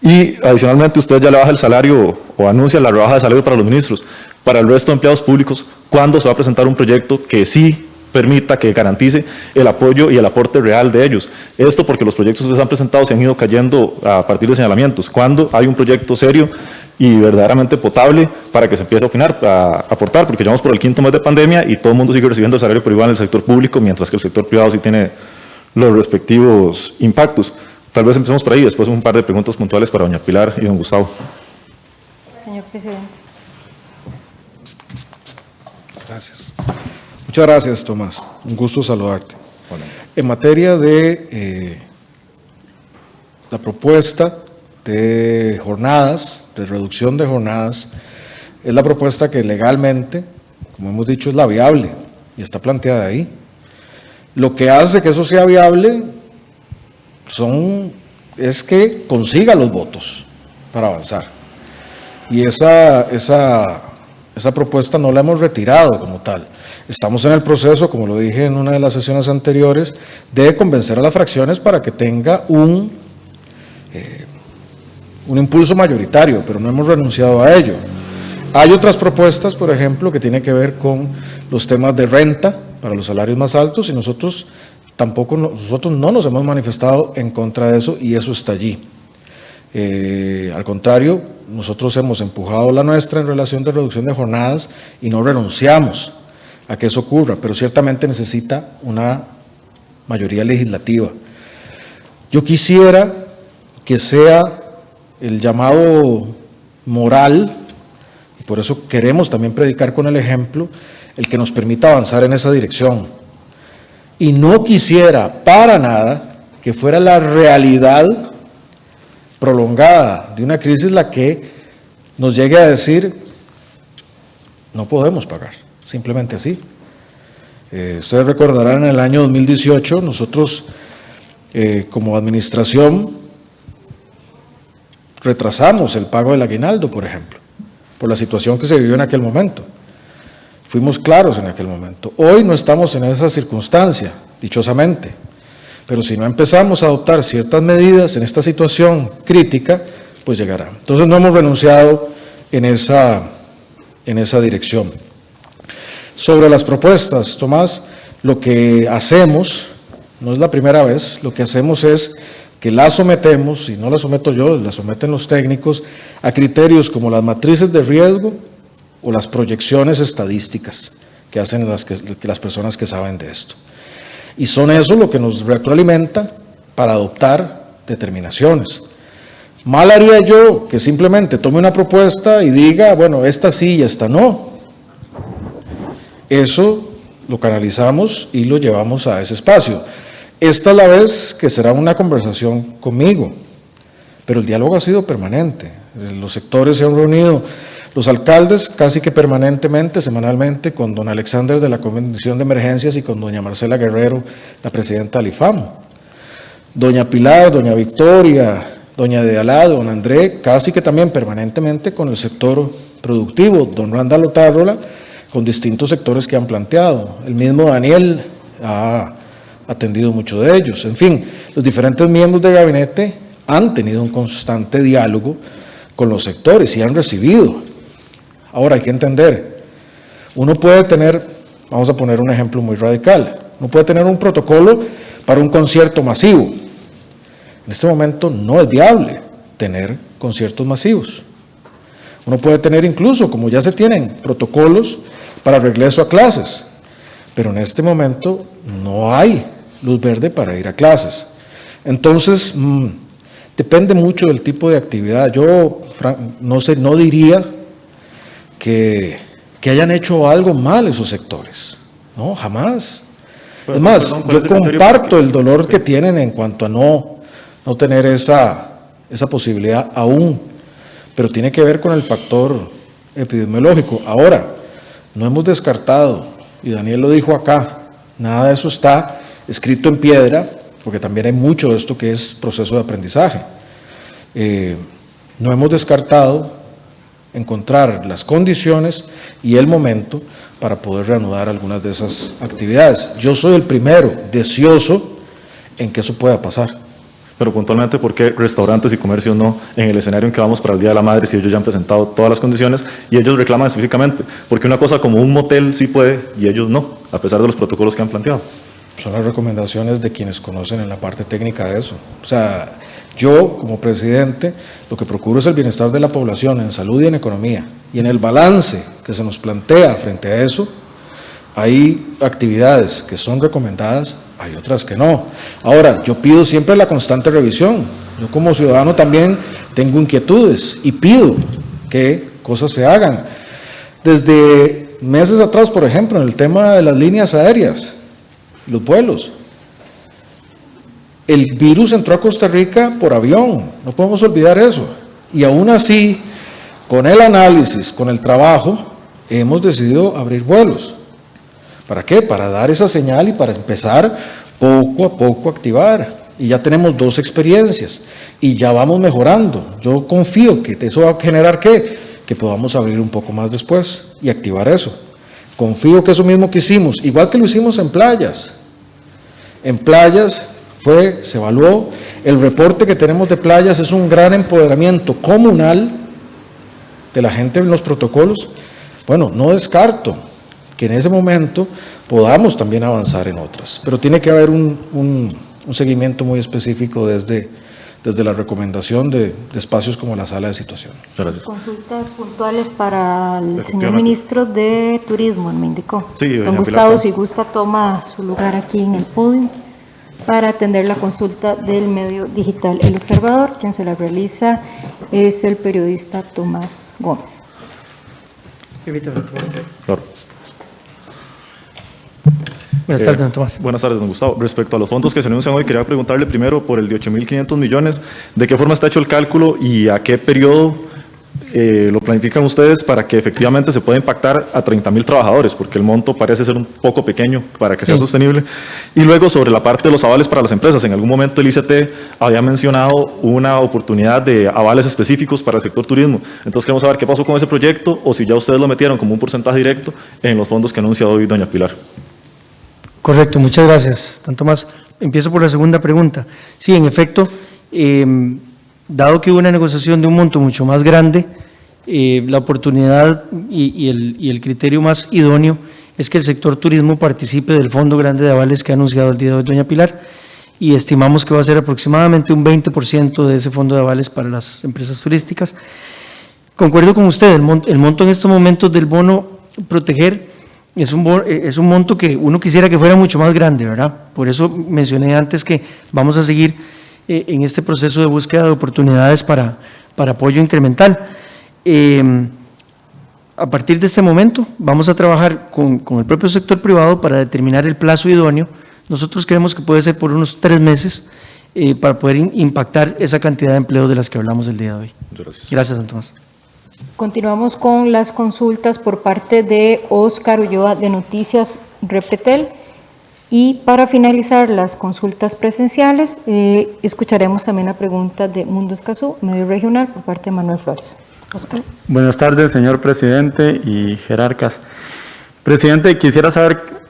Y adicionalmente, usted ya le baja el salario o anuncia la rebaja de salario para los ministros. Para el resto de empleados públicos, ¿cuándo se va a presentar un proyecto que sí permita, que garantice el apoyo y el aporte real de ellos? Esto porque los proyectos que se han presentado se han ido cayendo a partir de señalamientos. ¿Cuándo hay un proyecto serio y verdaderamente potable para que se empiece a opinar, a aportar? Porque llevamos por el 5º mes de pandemia y todo el mundo sigue recibiendo el salario por igual en el sector público, mientras que el sector privado sí tiene los respectivos impactos. Tal vez empecemos por ahí, después un par de preguntas puntuales para doña Pilar y don Gustavo. Señor presidente. Gracias. Muchas gracias, Tomás. Un gusto saludarte. En materia de la propuesta de jornadas, de reducción de jornadas, es la propuesta que legalmente, como hemos dicho, es la viable y está planteada ahí. Lo que hace que eso sea viable es que consiga los votos para avanzar. Y esa propuesta no la hemos retirado como tal. Estamos en el proceso, como lo dije en una de las sesiones anteriores, de convencer a las fracciones para que tenga un impulso mayoritario, pero no hemos renunciado a ello. Hay otras propuestas, por ejemplo, que tienen que ver con los temas de renta para los salarios más altos, y nosotros no nos hemos manifestado en contra de eso, y eso está allí. Al contrario, nosotros hemos empujado la nuestra en relación de reducción de jornadas y no renunciamos a que eso ocurra, pero ciertamente necesita una mayoría legislativa. Yo quisiera que sea el llamado moral, y por eso queremos también predicar con el ejemplo, el que nos permita avanzar en esa dirección. Y no quisiera para nada que fuera la realidad prolongada de una crisis la que nos llegue a decir no podemos pagar, simplemente así. Ustedes recordarán, en el año 2018 nosotros como administración retrasamos el pago del aguinaldo, por ejemplo, por la situación que se vivió en aquel momento. Fuimos claros en aquel momento. Hoy no estamos en esa circunstancia, dichosamente, pero si no empezamos a adoptar ciertas medidas en esta situación crítica, pues llegará. Entonces no hemos renunciado en esa dirección. Sobre las propuestas, Tomás, lo que hacemos, no es la primera vez, lo que hacemos es que las sometemos, y no las someto yo, las someten los técnicos, a criterios como las matrices de riesgo o las proyecciones estadísticas que hacen las personas que saben de esto. Y son eso lo que nos retroalimenta para adoptar determinaciones. Mal haría yo que simplemente tome una propuesta y diga, bueno, esta sí y esta no. Eso lo canalizamos y lo llevamos a ese espacio. Esta es la vez que será una conversación conmigo, pero el diálogo ha sido permanente. Los sectores se han reunido, los alcaldes casi que permanentemente, semanalmente, con don Alexander de la Comisión de Emergencias y con doña Marcela Guerrero, la presidenta del IFAM. Doña Pilar, doña Victoria, doña de Alá, don André, casi que también permanentemente con el sector productivo, don Randall Otárrola, con distintos sectores que han planteado. El mismo Daniel ha atendido mucho de ellos. En fin, los diferentes miembros del gabinete han tenido un constante diálogo con los sectores y han recibido. Ahora hay que entender, uno puede tener, vamos a poner un ejemplo muy radical, uno puede tener un protocolo para un concierto masivo. En este momento no es viable tener conciertos masivos. Uno puede tener incluso, como ya se tienen, protocolos para regreso a clases, pero en este momento no hay luz verde para ir a clases. Entonces, Depende mucho del tipo de actividad. Yo no diría que hayan hecho algo mal esos sectores. No, jamás. Pero, es más, perdón, yo comparto el dolor que tienen en cuanto a no tener esa posibilidad aún, pero tiene que ver con el factor epidemiológico. Ahora, no hemos descartado, y Daniel lo dijo acá, nada de eso está escrito en piedra, porque también hay mucho de esto que es proceso de aprendizaje. No hemos descartado encontrar las condiciones y el momento para poder reanudar algunas de esas actividades. Yo soy el primero deseoso en que eso pueda pasar. Pero puntualmente, ¿por qué restaurantes y comercios no en el escenario en que vamos para el Día de la Madre si ellos ya han presentado todas las condiciones y ellos reclaman específicamente? Porque una cosa como un motel sí puede y ellos no, a pesar de los protocolos que han planteado. Son las recomendaciones de quienes conocen en la parte técnica de eso. O sea, yo como presidente lo que procuro es el bienestar de la población en salud y en economía. Y en el balance que se nos plantea frente a eso, hay actividades que son recomendadas, hay otras que no. Ahora, yo pido siempre la constante revisión. Yo como ciudadano también tengo inquietudes y pido que cosas se hagan. Desde meses atrás, por ejemplo, en el tema de las líneas aéreas, los vuelos. El virus entró a Costa Rica por avión, no podemos olvidar eso. Y aún así, con el análisis, con el trabajo, hemos decidido abrir vuelos. ¿Para qué? Para dar esa señal y para empezar poco a poco a activar. Y ya tenemos 2 experiencias y ya vamos mejorando. Yo confío que eso va a generar ¿qué? Que podamos abrir un poco más después y activar eso. Confío que eso mismo que hicimos, igual que lo hicimos en playas. En playas se evaluó, el reporte que tenemos de playas es un gran empoderamiento comunal de la gente en los protocolos. Bueno, no descarto que en ese momento podamos también avanzar en otras, pero tiene que haber un seguimiento muy específico desde la recomendación de espacios como la sala de situación. Gracias. Consultas puntuales para el señor ministro de Turismo, me indicó. Sí, don Gustavo, si gusta, toma su lugar aquí en el podio para atender la consulta del medio digital El Observador. Quien se la realiza es el periodista Tomás Gómez. Claro. Buenas tardes, don Tomás. Buenas tardes, don Gustavo. Respecto a los fondos que se anuncian hoy, quería preguntarle primero por el de 8.500 millones, ¿de qué forma está hecho el cálculo y a qué periodo lo planifican ustedes para que efectivamente se pueda impactar a 30.000 trabajadores? Porque el monto parece ser un poco pequeño para que sea sostenible. Y luego, sobre la parte de los avales para las empresas, en algún momento el ICT había mencionado una oportunidad de avales específicos para el sector turismo. Entonces queremos saber qué pasó con ese proyecto o si ya ustedes lo metieron como un porcentaje directo en los fondos que anuncia hoy doña Pilar. Correcto, muchas gracias, don Tomás. Empiezo por la segunda pregunta. Sí, en efecto, dado que hubo una negociación de un monto mucho más grande, la oportunidad y el criterio más idóneo es que el sector turismo participe del Fondo Grande de Avales que ha anunciado el día de hoy doña Pilar, y estimamos que va a ser aproximadamente un 20% de ese fondo de avales para las empresas turísticas. Concuerdo con usted, el monto en estos momentos del bono proteger es un monto que uno quisiera que fuera mucho más grande, ¿verdad? Por eso mencioné antes que vamos a seguir en este proceso de búsqueda de oportunidades para apoyo incremental. A partir de este momento vamos a trabajar con el propio sector privado para determinar el plazo idóneo. Nosotros creemos que puede ser por unos 3 meses para poder impactar esa cantidad de empleos de las que hablamos el día de hoy. Gracias. Gracias, don Tomás. Continuamos con las consultas por parte de Óscar Ulloa de Noticias Repetel. Y para finalizar las consultas presenciales, escucharemos también la pregunta de Mundo Escazú, medio regional, por parte de Manuel Flores. Óscar. Buenas tardes, señor presidente y jerarcas. Presidente, quisiera saber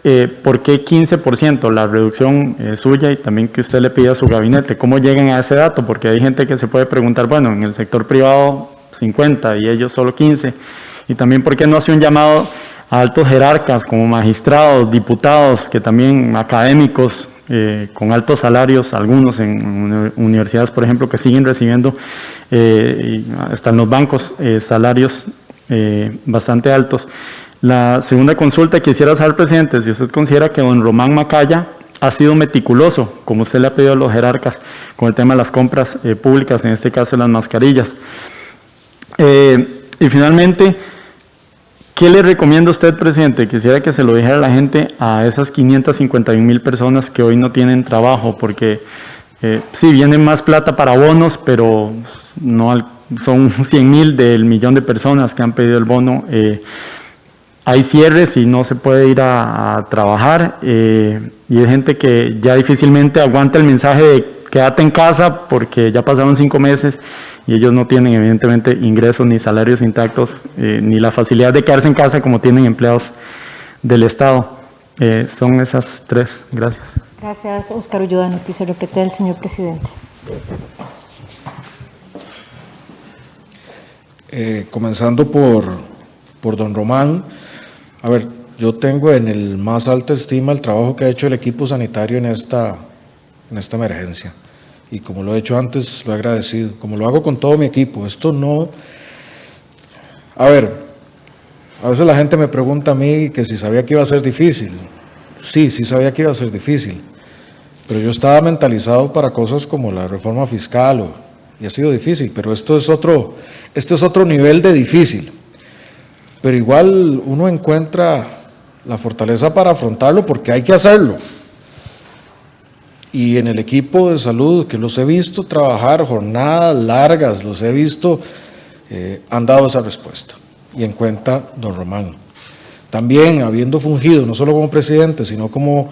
por qué 15%, la reducción suya, y también que usted le pida a su gabinete, ¿cómo llegan a ese dato? Porque hay gente que se puede preguntar, bueno, en el sector privado 50 y ellos solo 15, y también por qué no hace un llamado a altos jerarcas como magistrados, diputados, que también académicos con altos salarios, algunos en universidades, por ejemplo, que siguen recibiendo, hasta en los bancos, salarios bastante altos. La segunda consulta, quisiera saber, presidente, si usted considera que don Román Macaya ha sido meticuloso, como usted le ha pedido a los jerarcas, con el tema de las compras públicas, en este caso las mascarillas. Y finalmente, ¿qué le recomienda usted, presidente? Quisiera que se lo dijera a la gente, a esas 551,000 personas que hoy no tienen trabajo, porque sí, viene más plata para bonos, pero no son 100,000 del millón de personas que han pedido el bono. Hay cierres y no se puede ir a trabajar, y hay gente que ya difícilmente aguanta el mensaje de quédate en casa porque ya pasaron 5 meses y ellos no tienen evidentemente ingresos ni salarios intactos, ni la facilidad de quedarse en casa como tienen empleados del Estado. Son esas 3. Gracias. Gracias, Óscar Ulloa, Noticiero Pretel, señor presidente. Comenzando por don Román. A ver, yo tengo en el más alta estima el trabajo que ha hecho el equipo sanitario en esta emergencia. Y como lo he hecho antes, lo he agradecido, como lo hago con todo mi equipo. Esto no... A ver, a veces la gente me pregunta a mí que si sabía que iba a ser difícil. Sí sabía que iba a ser difícil, pero yo estaba mentalizado para cosas como la reforma fiscal, y ha sido difícil, pero este es otro nivel de difícil. Pero igual uno encuentra la fortaleza para afrontarlo porque hay que hacerlo. Y en el equipo de salud, que los he visto trabajar jornadas largas, los he visto, han dado esa respuesta. Y en cuenta don Román. También, habiendo fungido, no solo como presidente, sino como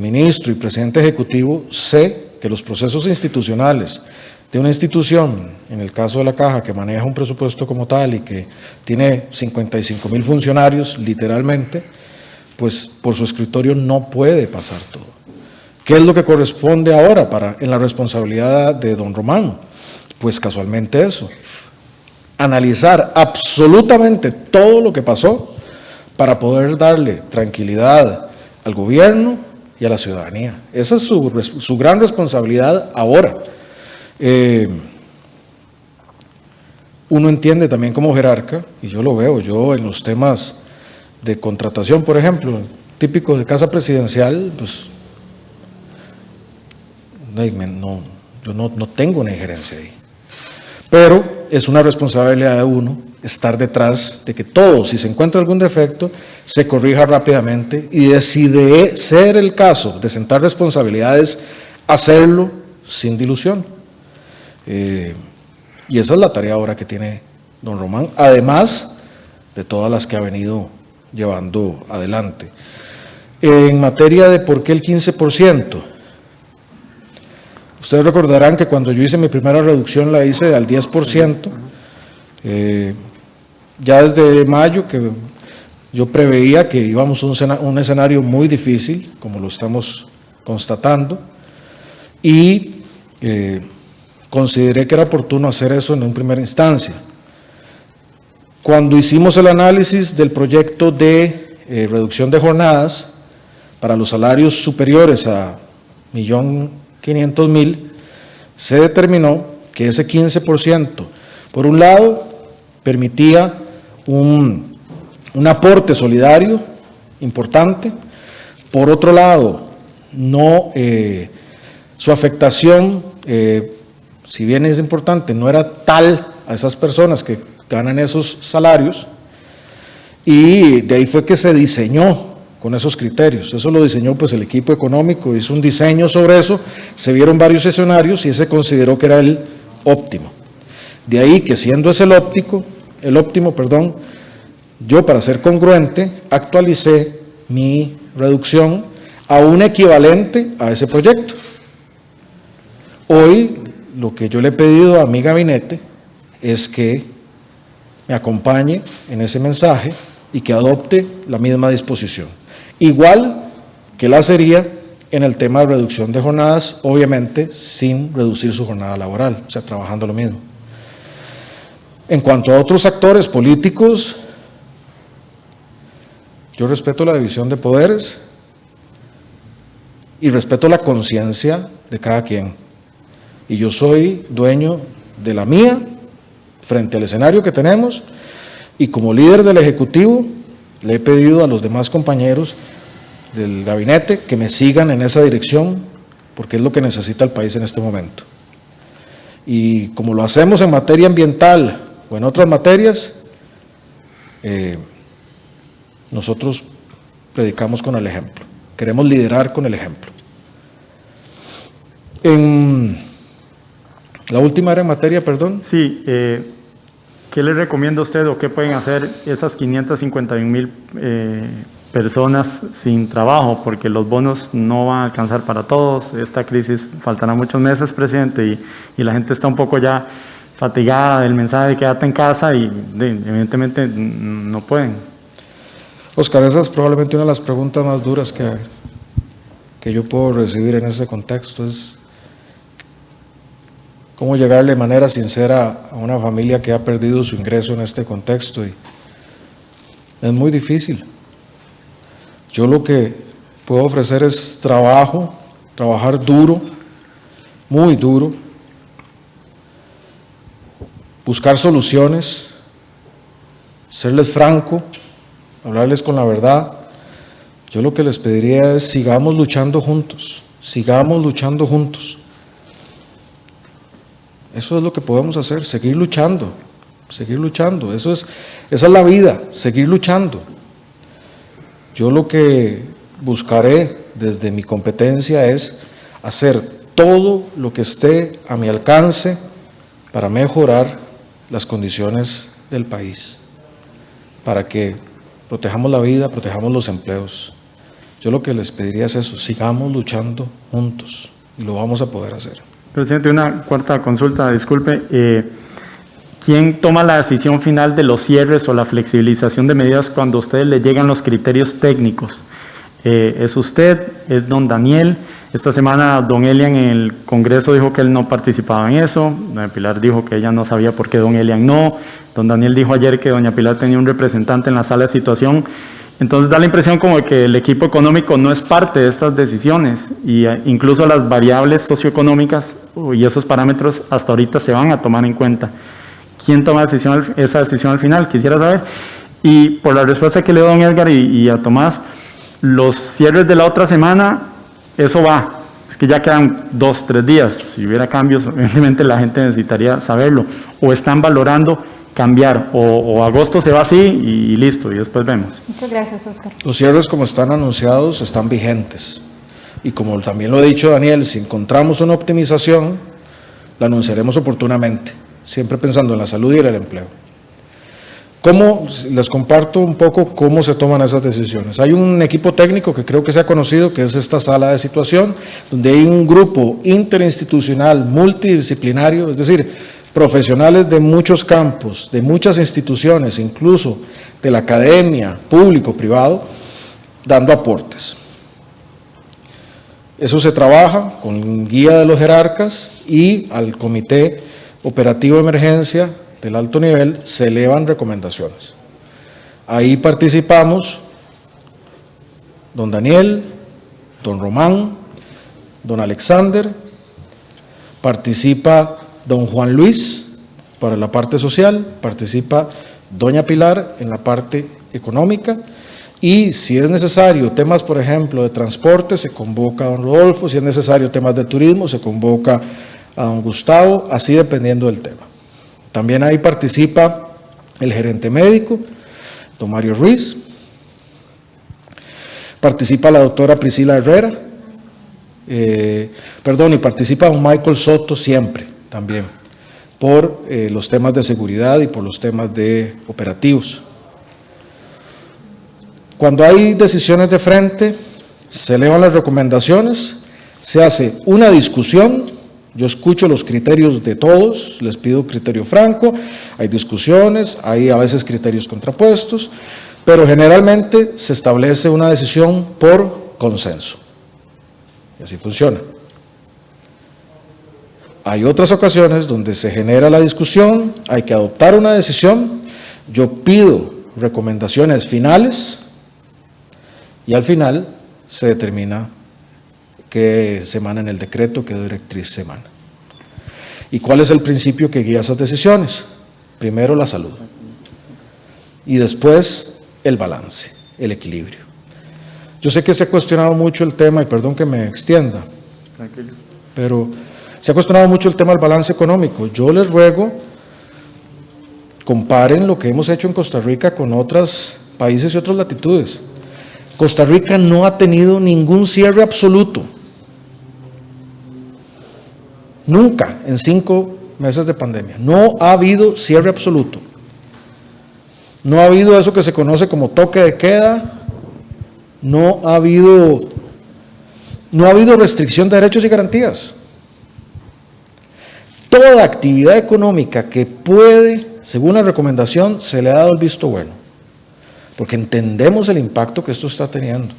ministro y presidente ejecutivo, sé que los procesos institucionales de una institución, en el caso de la Caja, que maneja un presupuesto como tal y que tiene 55,000 funcionarios, literalmente, pues por su escritorio no puede pasar todo. ¿Qué es lo que corresponde ahora en la responsabilidad de don Román? Pues casualmente eso, analizar absolutamente todo lo que pasó para poder darle tranquilidad al gobierno y a la ciudadanía. Esa es su gran responsabilidad ahora. Uno entiende también como jerarca, y yo lo veo, yo en los temas de contratación, por ejemplo, típico de casa presidencial, pues yo no tengo una injerencia ahí. Pero es una responsabilidad de uno estar detrás de que todo, si se encuentra algún defecto, se corrija rápidamente y si de ser el caso de sentar responsabilidades, hacerlo sin dilución. Y esa es la tarea ahora que tiene don Román, además de todas las que ha venido llevando adelante. En materia de por qué el 15%, ustedes recordarán que cuando yo hice mi primera reducción la hice al 10%, ya desde mayo que yo preveía que íbamos a un escenario muy difícil, como lo estamos constatando, y consideré que era oportuno hacer eso en una primera instancia. Cuando hicimos el análisis del proyecto de reducción de jornadas para los salarios superiores a 1.500.000, se determinó que ese 15%, por un lado, permitía un aporte solidario importante, por otro lado, su afectación, si bien es importante, no era tal a esas personas que ganan esos salarios, y de ahí fue que se diseñó con esos criterios. Eso lo diseñó pues el equipo económico, hizo un diseño sobre eso, se vieron varios escenarios y ese consideró que era el óptimo. De ahí que siendo ese el óptimo, yo para ser congruente actualicé mi reducción a un equivalente a ese proyecto. Hoy lo que yo le he pedido a mi gabinete es que me acompañe en ese mensaje y que adopte la misma disposición. Igual que la sería en el tema de reducción de jornadas, obviamente sin reducir su jornada laboral, o sea, trabajando lo mismo. En cuanto a otros actores políticos, yo respeto la división de poderes y respeto la conciencia de cada quien. Y yo soy dueño de la mía frente al escenario que tenemos y como líder del Ejecutivo le he pedido a los demás compañeros del gabinete que me sigan en esa dirección, porque es lo que necesita el país en este momento. Y como lo hacemos en materia ambiental o en otras materias, nosotros predicamos con el ejemplo, queremos liderar con el ejemplo. En la última era en materia, perdón. Sí, ¿qué le recomienda usted o qué pueden hacer esas 551,000 personas sin trabajo? Porque los bonos no van a alcanzar para todos, esta crisis faltará muchos meses, presidente, y la gente está un poco ya fatigada del mensaje de quédate en casa y evidentemente no pueden. Oscar, esa es probablemente una de las preguntas más duras que yo puedo recibir en este contexto, es cómo llegarle de manera sincera a una familia que ha perdido su ingreso en este contexto, y es muy difícil. Yo lo que puedo ofrecer es trabajar duro, muy duro, buscar soluciones, serles franco, hablarles con la verdad. Yo lo que les pediría es sigamos luchando juntos, sigamos luchando juntos. Eso es lo que podemos hacer, seguir luchando, esa es la vida, seguir luchando. Yo lo que buscaré desde mi competencia es hacer todo lo que esté a mi alcance para mejorar las condiciones del país, para que protejamos la vida, protejamos los empleos. Yo lo que les pediría es eso, sigamos luchando juntos y lo vamos a poder hacer. Presidente, una cuarta consulta, disculpe. ¿Quién toma la decisión final de los cierres o la flexibilización de medidas cuando a ustedes le llegan los criterios técnicos? ¿Es usted? ¿Es don Daniel? Esta semana don Elian en el Congreso dijo que él no participaba en eso, doña Pilar dijo que ella no sabía por qué don Elian no, don Daniel dijo ayer que doña Pilar tenía un representante en la sala de situación. Entonces da la impresión como que el equipo económico no es parte de estas decisiones y incluso las variables socioeconómicas y esos parámetros hasta ahorita se van a tomar en cuenta. ¿Quién toma esa decisión al final? Quisiera saber. Y por la respuesta que le dio a don Edgar y a Tomás, los cierres de la otra semana, eso va. Es que ya quedan 2, 3 días. Si hubiera cambios, evidentemente la gente necesitaría saberlo. O están valorando cambiar, o agosto se va así y listo, y después vemos. Muchas gracias, Oscar. Los cierres como están anunciados están vigentes. Y como también lo ha dicho Daniel, si encontramos una optimización, la anunciaremos oportunamente, siempre pensando en la salud y en el empleo. Les comparto un poco cómo se toman esas decisiones. Hay un equipo técnico que creo que se ha conocido, que es esta sala de situación, donde hay un grupo interinstitucional multidisciplinario, es decir, profesionales de muchos campos, de muchas instituciones, incluso de la academia, público, privado, dando aportes. Eso se trabaja con guía de los jerarcas y al Comité Operativo de Emergencia del alto nivel se elevan recomendaciones. Ahí participamos don Daniel, don Román, don Alexander, participa don Juan Luis para la parte social, participa doña Pilar en la parte económica y si es necesario temas, por ejemplo, de transporte, se convoca a don Rodolfo, si es necesario temas de turismo, se convoca a don Gustavo, así dependiendo del tema. También ahí participa el gerente médico, don Mario Ruiz, participa la doctora Priscila Herrera, y participa don Michael Soto siempre, también, por los temas de seguridad y por los temas de operativos. Cuando hay decisiones de frente, se elevan las recomendaciones, se hace una discusión, yo escucho los criterios de todos, les pido criterio franco, hay discusiones, hay a veces criterios contrapuestos, pero generalmente se establece una decisión por consenso, y así funciona. Hay otras ocasiones donde se genera la discusión, hay que adoptar una decisión, yo pido recomendaciones finales y al final se determina qué se emana en el decreto, qué directriz se emana. ¿Y cuál es el principio que guía esas decisiones? Primero la salud, y después el balance, el equilibrio. Yo sé que se ha cuestionado mucho el tema, y perdón que me extienda, Tranquilo. pero se ha cuestionado mucho el tema del balance económico. Yo les ruego, comparen lo que hemos hecho en Costa Rica con otros países y otras latitudes. Costa Rica no ha tenido ningún cierre absoluto. Nunca en 5 meses de pandemia. No ha habido cierre absoluto. No ha habido eso que se conoce como toque de queda. No ha habido restricción de derechos y garantías. Toda actividad económica que puede, según la recomendación, se le ha dado el visto bueno, porque entendemos el impacto que esto está teniendo.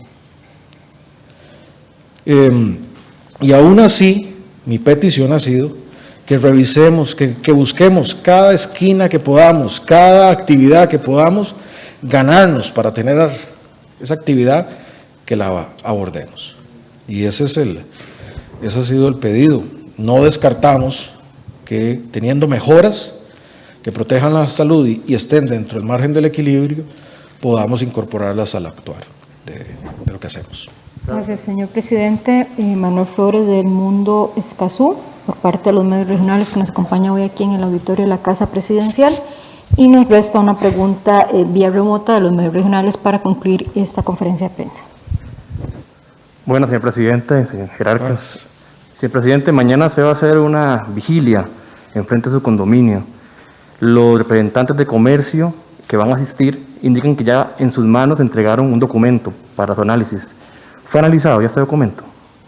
Y aún así, mi petición ha sido que revisemos, que busquemos cada esquina que podamos, cada actividad que podamos ganarnos para tener esa actividad, que la abordemos. Y ese ha sido el pedido. No descartamos que teniendo mejoras que protejan la salud y estén dentro del margen del equilibrio, podamos incorporarlas al actuar de lo que hacemos. Gracias, señor presidente. Manuel Flores, del Mundo Escazú, por parte de los medios regionales, que nos acompaña hoy aquí en el auditorio de la Casa Presidencial. Y nos resta una pregunta vía remota de los medios regionales para concluir esta conferencia de prensa. Bueno, señor presidente, señor Jerarcas. Señor presidente, mañana se va a hacer una vigilia en frente a su condominio. Los representantes de comercio que van a asistir indican que ya en sus manos entregaron un documento para su análisis. ¿Fue analizado ya este documento?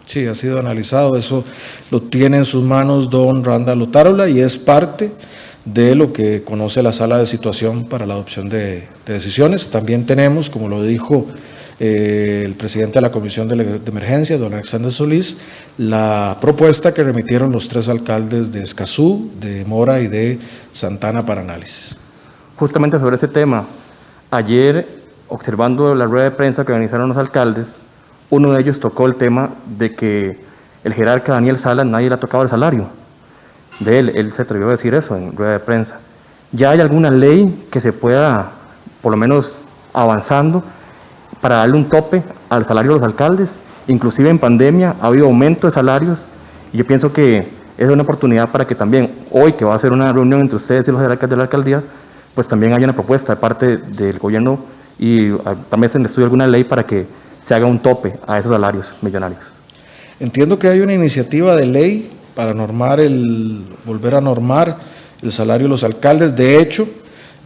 Sí, ha sido analizado. Eso lo tiene en sus manos don Randall Otárola y es parte de lo que conoce la sala de situación para la adopción de decisiones. También tenemos, como lo dijo el presidente de la Comisión de Emergencia, don Alexander Solís, la propuesta que remitieron los 3 alcaldes de Escazú, de Mora y de Santana para análisis. Justamente sobre ese tema, ayer, observando la rueda de prensa que organizaron los alcaldes, uno de ellos tocó el tema de que el jerarca Daniel Salas nadie le ha tocado el salario de él se atrevió a decir eso en rueda de prensa. ¿Ya hay alguna ley que se pueda, por lo menos avanzando, para darle un tope al salario de los alcaldes? Inclusive en pandemia ha habido aumento de salarios y yo pienso que es una oportunidad para que también hoy, que va a ser una reunión entre ustedes y los jerarcas de la alcaldía, pues también haya una propuesta de parte del gobierno y también se estudia alguna ley para que se haga un tope a esos salarios millonarios. Entiendo que hay una iniciativa de ley para volver a normar el salario de los alcaldes. De hecho,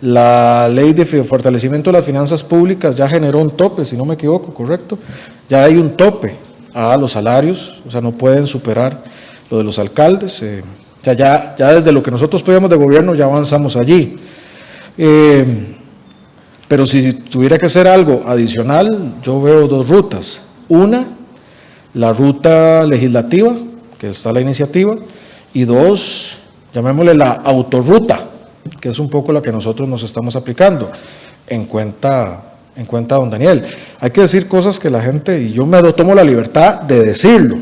la ley de fortalecimiento de las finanzas públicas ya generó un tope, si no me equivoco, ¿correcto? Ya hay un tope a los salarios, o sea, no pueden superar lo de los alcaldes. Ya desde lo que nosotros pedíamos de gobierno ya avanzamos allí. Pero si tuviera que hacer algo adicional, yo veo 2 rutas. Una, la ruta legislativa, que está la iniciativa, y 2, llamémosle la autorruta, que es un poco la que nosotros nos estamos aplicando, en cuenta don Daniel. Hay que decir cosas que la gente, y yo me tomo la libertad de decirlo.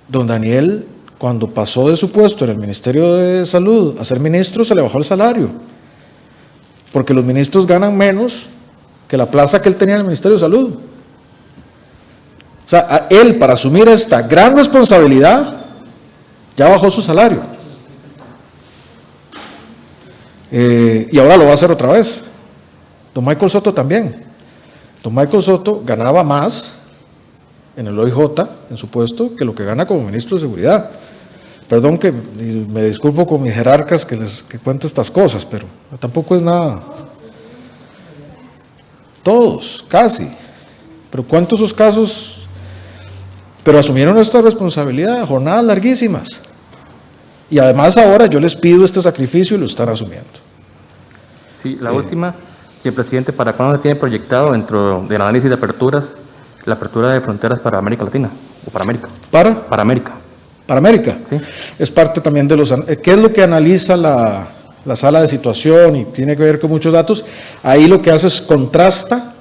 Don Daniel, cuando pasó de su puesto en el Ministerio de Salud a ser ministro, se le bajó el salario, porque los ministros ganan menos que la plaza que él tenía en el Ministerio de Salud. O sea, él, para asumir esta gran responsabilidad, ya bajó su salario. Y ahora lo va a hacer otra vez. Don Michael Soto también. Don Michael Soto ganaba más en el OIJ, en su puesto, que lo que gana como ministro de Seguridad. Perdón que me disculpo con mis jerarcas que cuento estas cosas, pero tampoco es nada. Todos, casi. Pero cuento esos casos. Pero asumieron esta responsabilidad, jornadas larguísimas. Y además ahora yo les pido este sacrificio y lo están asumiendo. Sí, la última, señor presidente, ¿para cuándo se tiene proyectado dentro del análisis de aperturas, la apertura de fronteras para América Latina o para América? Para América. Para América. Sí. Es parte también de los... ¿Qué es lo que analiza la sala de situación y tiene que ver con muchos datos? Ahí lo que hace es contrasta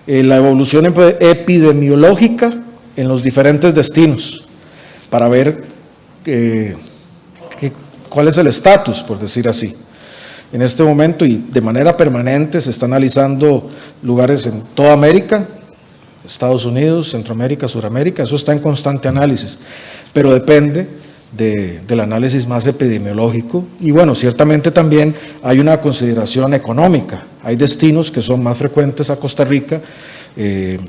la evolución epidemiológica en los diferentes destinos para ver cuál es el estatus, por decir así. En este momento y de manera permanente se está analizando lugares en toda América, Estados Unidos, Centroamérica, Suramérica, eso está en constante análisis, pero depende del análisis más epidemiológico y bueno, ciertamente también hay una consideración económica, hay destinos que son más frecuentes a Costa Rica,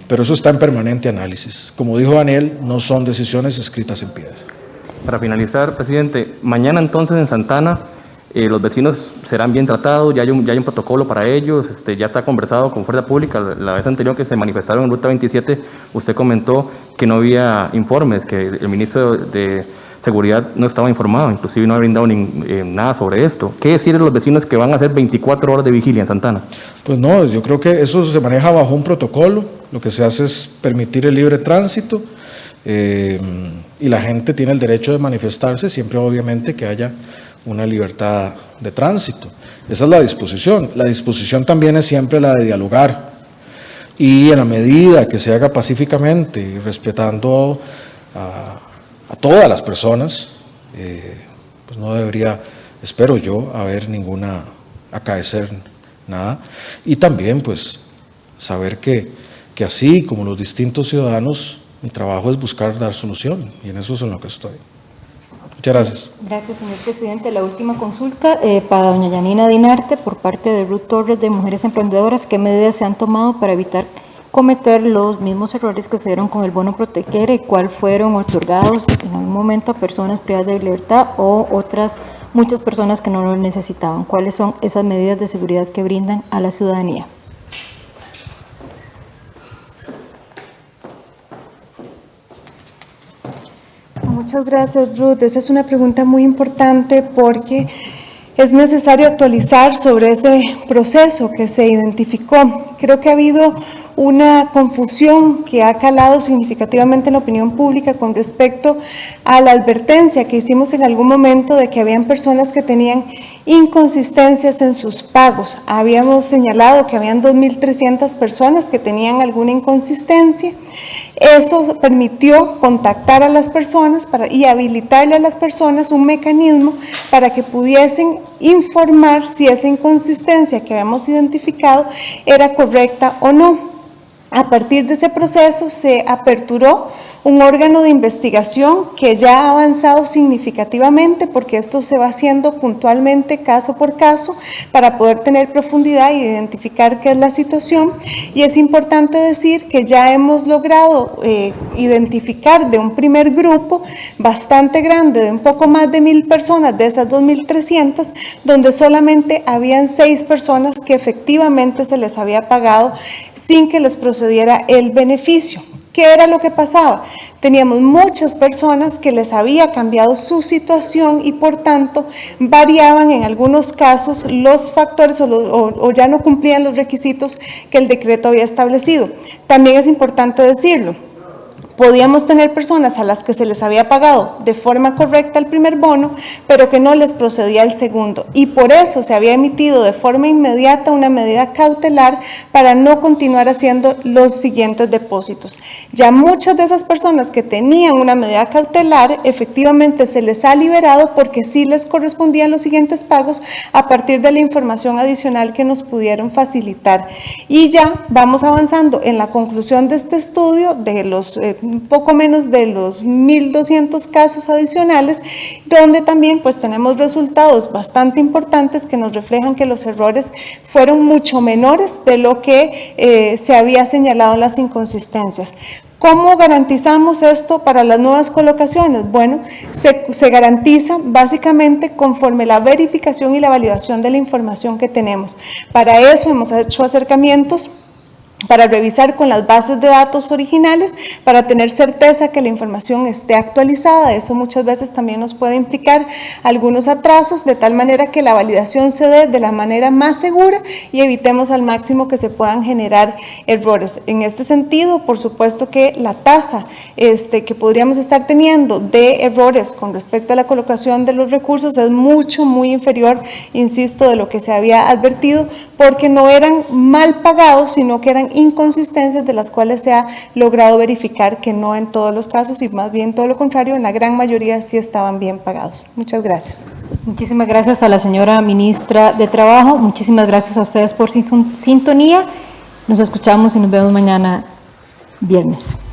pero eso está en permanente análisis. Como dijo Daniel, no son decisiones escritas en piedra. Para finalizar, presidente, mañana entonces en Santana los vecinos serán bien tratados, ya hay un protocolo para ellos, ya está conversado con Fuerza Pública. La vez anterior que se manifestaron en Ruta 27, usted comentó que no había informes, que el ministro de Seguridad no estaba informado, inclusive no ha brindado nada sobre esto. ¿Qué decir a los vecinos que van a hacer 24 horas de vigilia en Santana? Pues no, yo creo que eso se maneja bajo un protocolo, lo que se hace es permitir el libre tránsito y la gente tiene el derecho de manifestarse siempre obviamente que haya una libertad de tránsito. Esa es la disposición. La disposición también es siempre la de dialogar y en la medida que se haga pacíficamente y respetando a todas las personas, pues no debería, espero yo, acaecer nada. Y también pues saber que así como los distintos ciudadanos, mi trabajo es buscar dar solución y en eso es en lo que estoy. Muchas gracias. Gracias, señor presidente. La última consulta para doña Yanina Dinarte por parte de Ruth Torres de Mujeres Emprendedoras. ¿Qué medidas se han tomado para evitar cometer los mismos errores que se dieron con el bono Protecere y cuál fueron otorgados en algún momento a personas privadas de libertad o otras muchas personas que no lo necesitaban? ¿Cuáles son esas medidas de seguridad que brindan a la ciudadanía? Muchas gracias, Ruth. Esa es una pregunta muy importante porque es necesario actualizar sobre ese proceso que se identificó. Creo que ha habido una confusión que ha calado significativamente en la opinión pública con respecto a la advertencia que hicimos en algún momento de que habían personas que tenían inconsistencias en sus pagos. Habíamos señalado que habían 2.300 personas que tenían alguna inconsistencia. Eso permitió contactar a las personas y habilitarle a las personas un mecanismo para que pudiesen informar si esa inconsistencia que habíamos identificado era correcta o no. A partir de ese proceso se aperturó un órgano de investigación que ya ha avanzado significativamente porque esto se va haciendo puntualmente caso por caso para poder tener profundidad e identificar qué es la situación. Y es importante decir que ya hemos logrado identificar de un primer grupo bastante grande, de un poco más de 1.000 personas, de esas 2.300, donde solamente habían 6 personas que efectivamente se les había pagado sin que les procediera el beneficio. ¿Qué era lo que pasaba? Teníamos muchas personas que les había cambiado su situación y por tanto variaban en algunos casos los factores o ya no cumplían los requisitos que el decreto había establecido. También es importante decirlo. Podíamos tener personas a las que se les había pagado de forma correcta el primer bono, pero que no les procedía el segundo. Y por eso se había emitido de forma inmediata una medida cautelar para no continuar haciendo los siguientes depósitos. Ya muchas de esas personas que tenían una medida cautelar, efectivamente se les ha liberado porque sí les correspondían los siguientes pagos a partir de la información adicional que nos pudieron facilitar. Y ya vamos avanzando en la conclusión de este estudio de los un poco menos de los 1.200 casos adicionales, donde también pues tenemos resultados bastante importantes que nos reflejan que los errores fueron mucho menores de lo que se había señalado en las inconsistencias. ¿Cómo garantizamos esto para las nuevas colocaciones? Bueno, se garantiza básicamente conforme la verificación y la validación de la información que tenemos. Para eso hemos hecho acercamientos para revisar con las bases de datos originales, para tener certeza que la información esté actualizada. Eso muchas veces también nos puede implicar algunos atrasos, de tal manera que la validación se dé de la manera más segura y evitemos al máximo que se puedan generar errores. En este sentido, por supuesto que la tasa que podríamos estar teniendo de errores con respecto a la colocación de los recursos es muy inferior, insisto, de lo que se había advertido, porque no eran mal pagados, sino que eran hubieran inconsistencias de las cuales se ha logrado verificar que no en todos los casos y más bien todo lo contrario, en la gran mayoría sí estaban bien pagados. Muchas gracias. Muchísimas gracias a la señora ministra de Trabajo. Muchísimas gracias a ustedes por su sintonía. Nos escuchamos y nos vemos mañana viernes.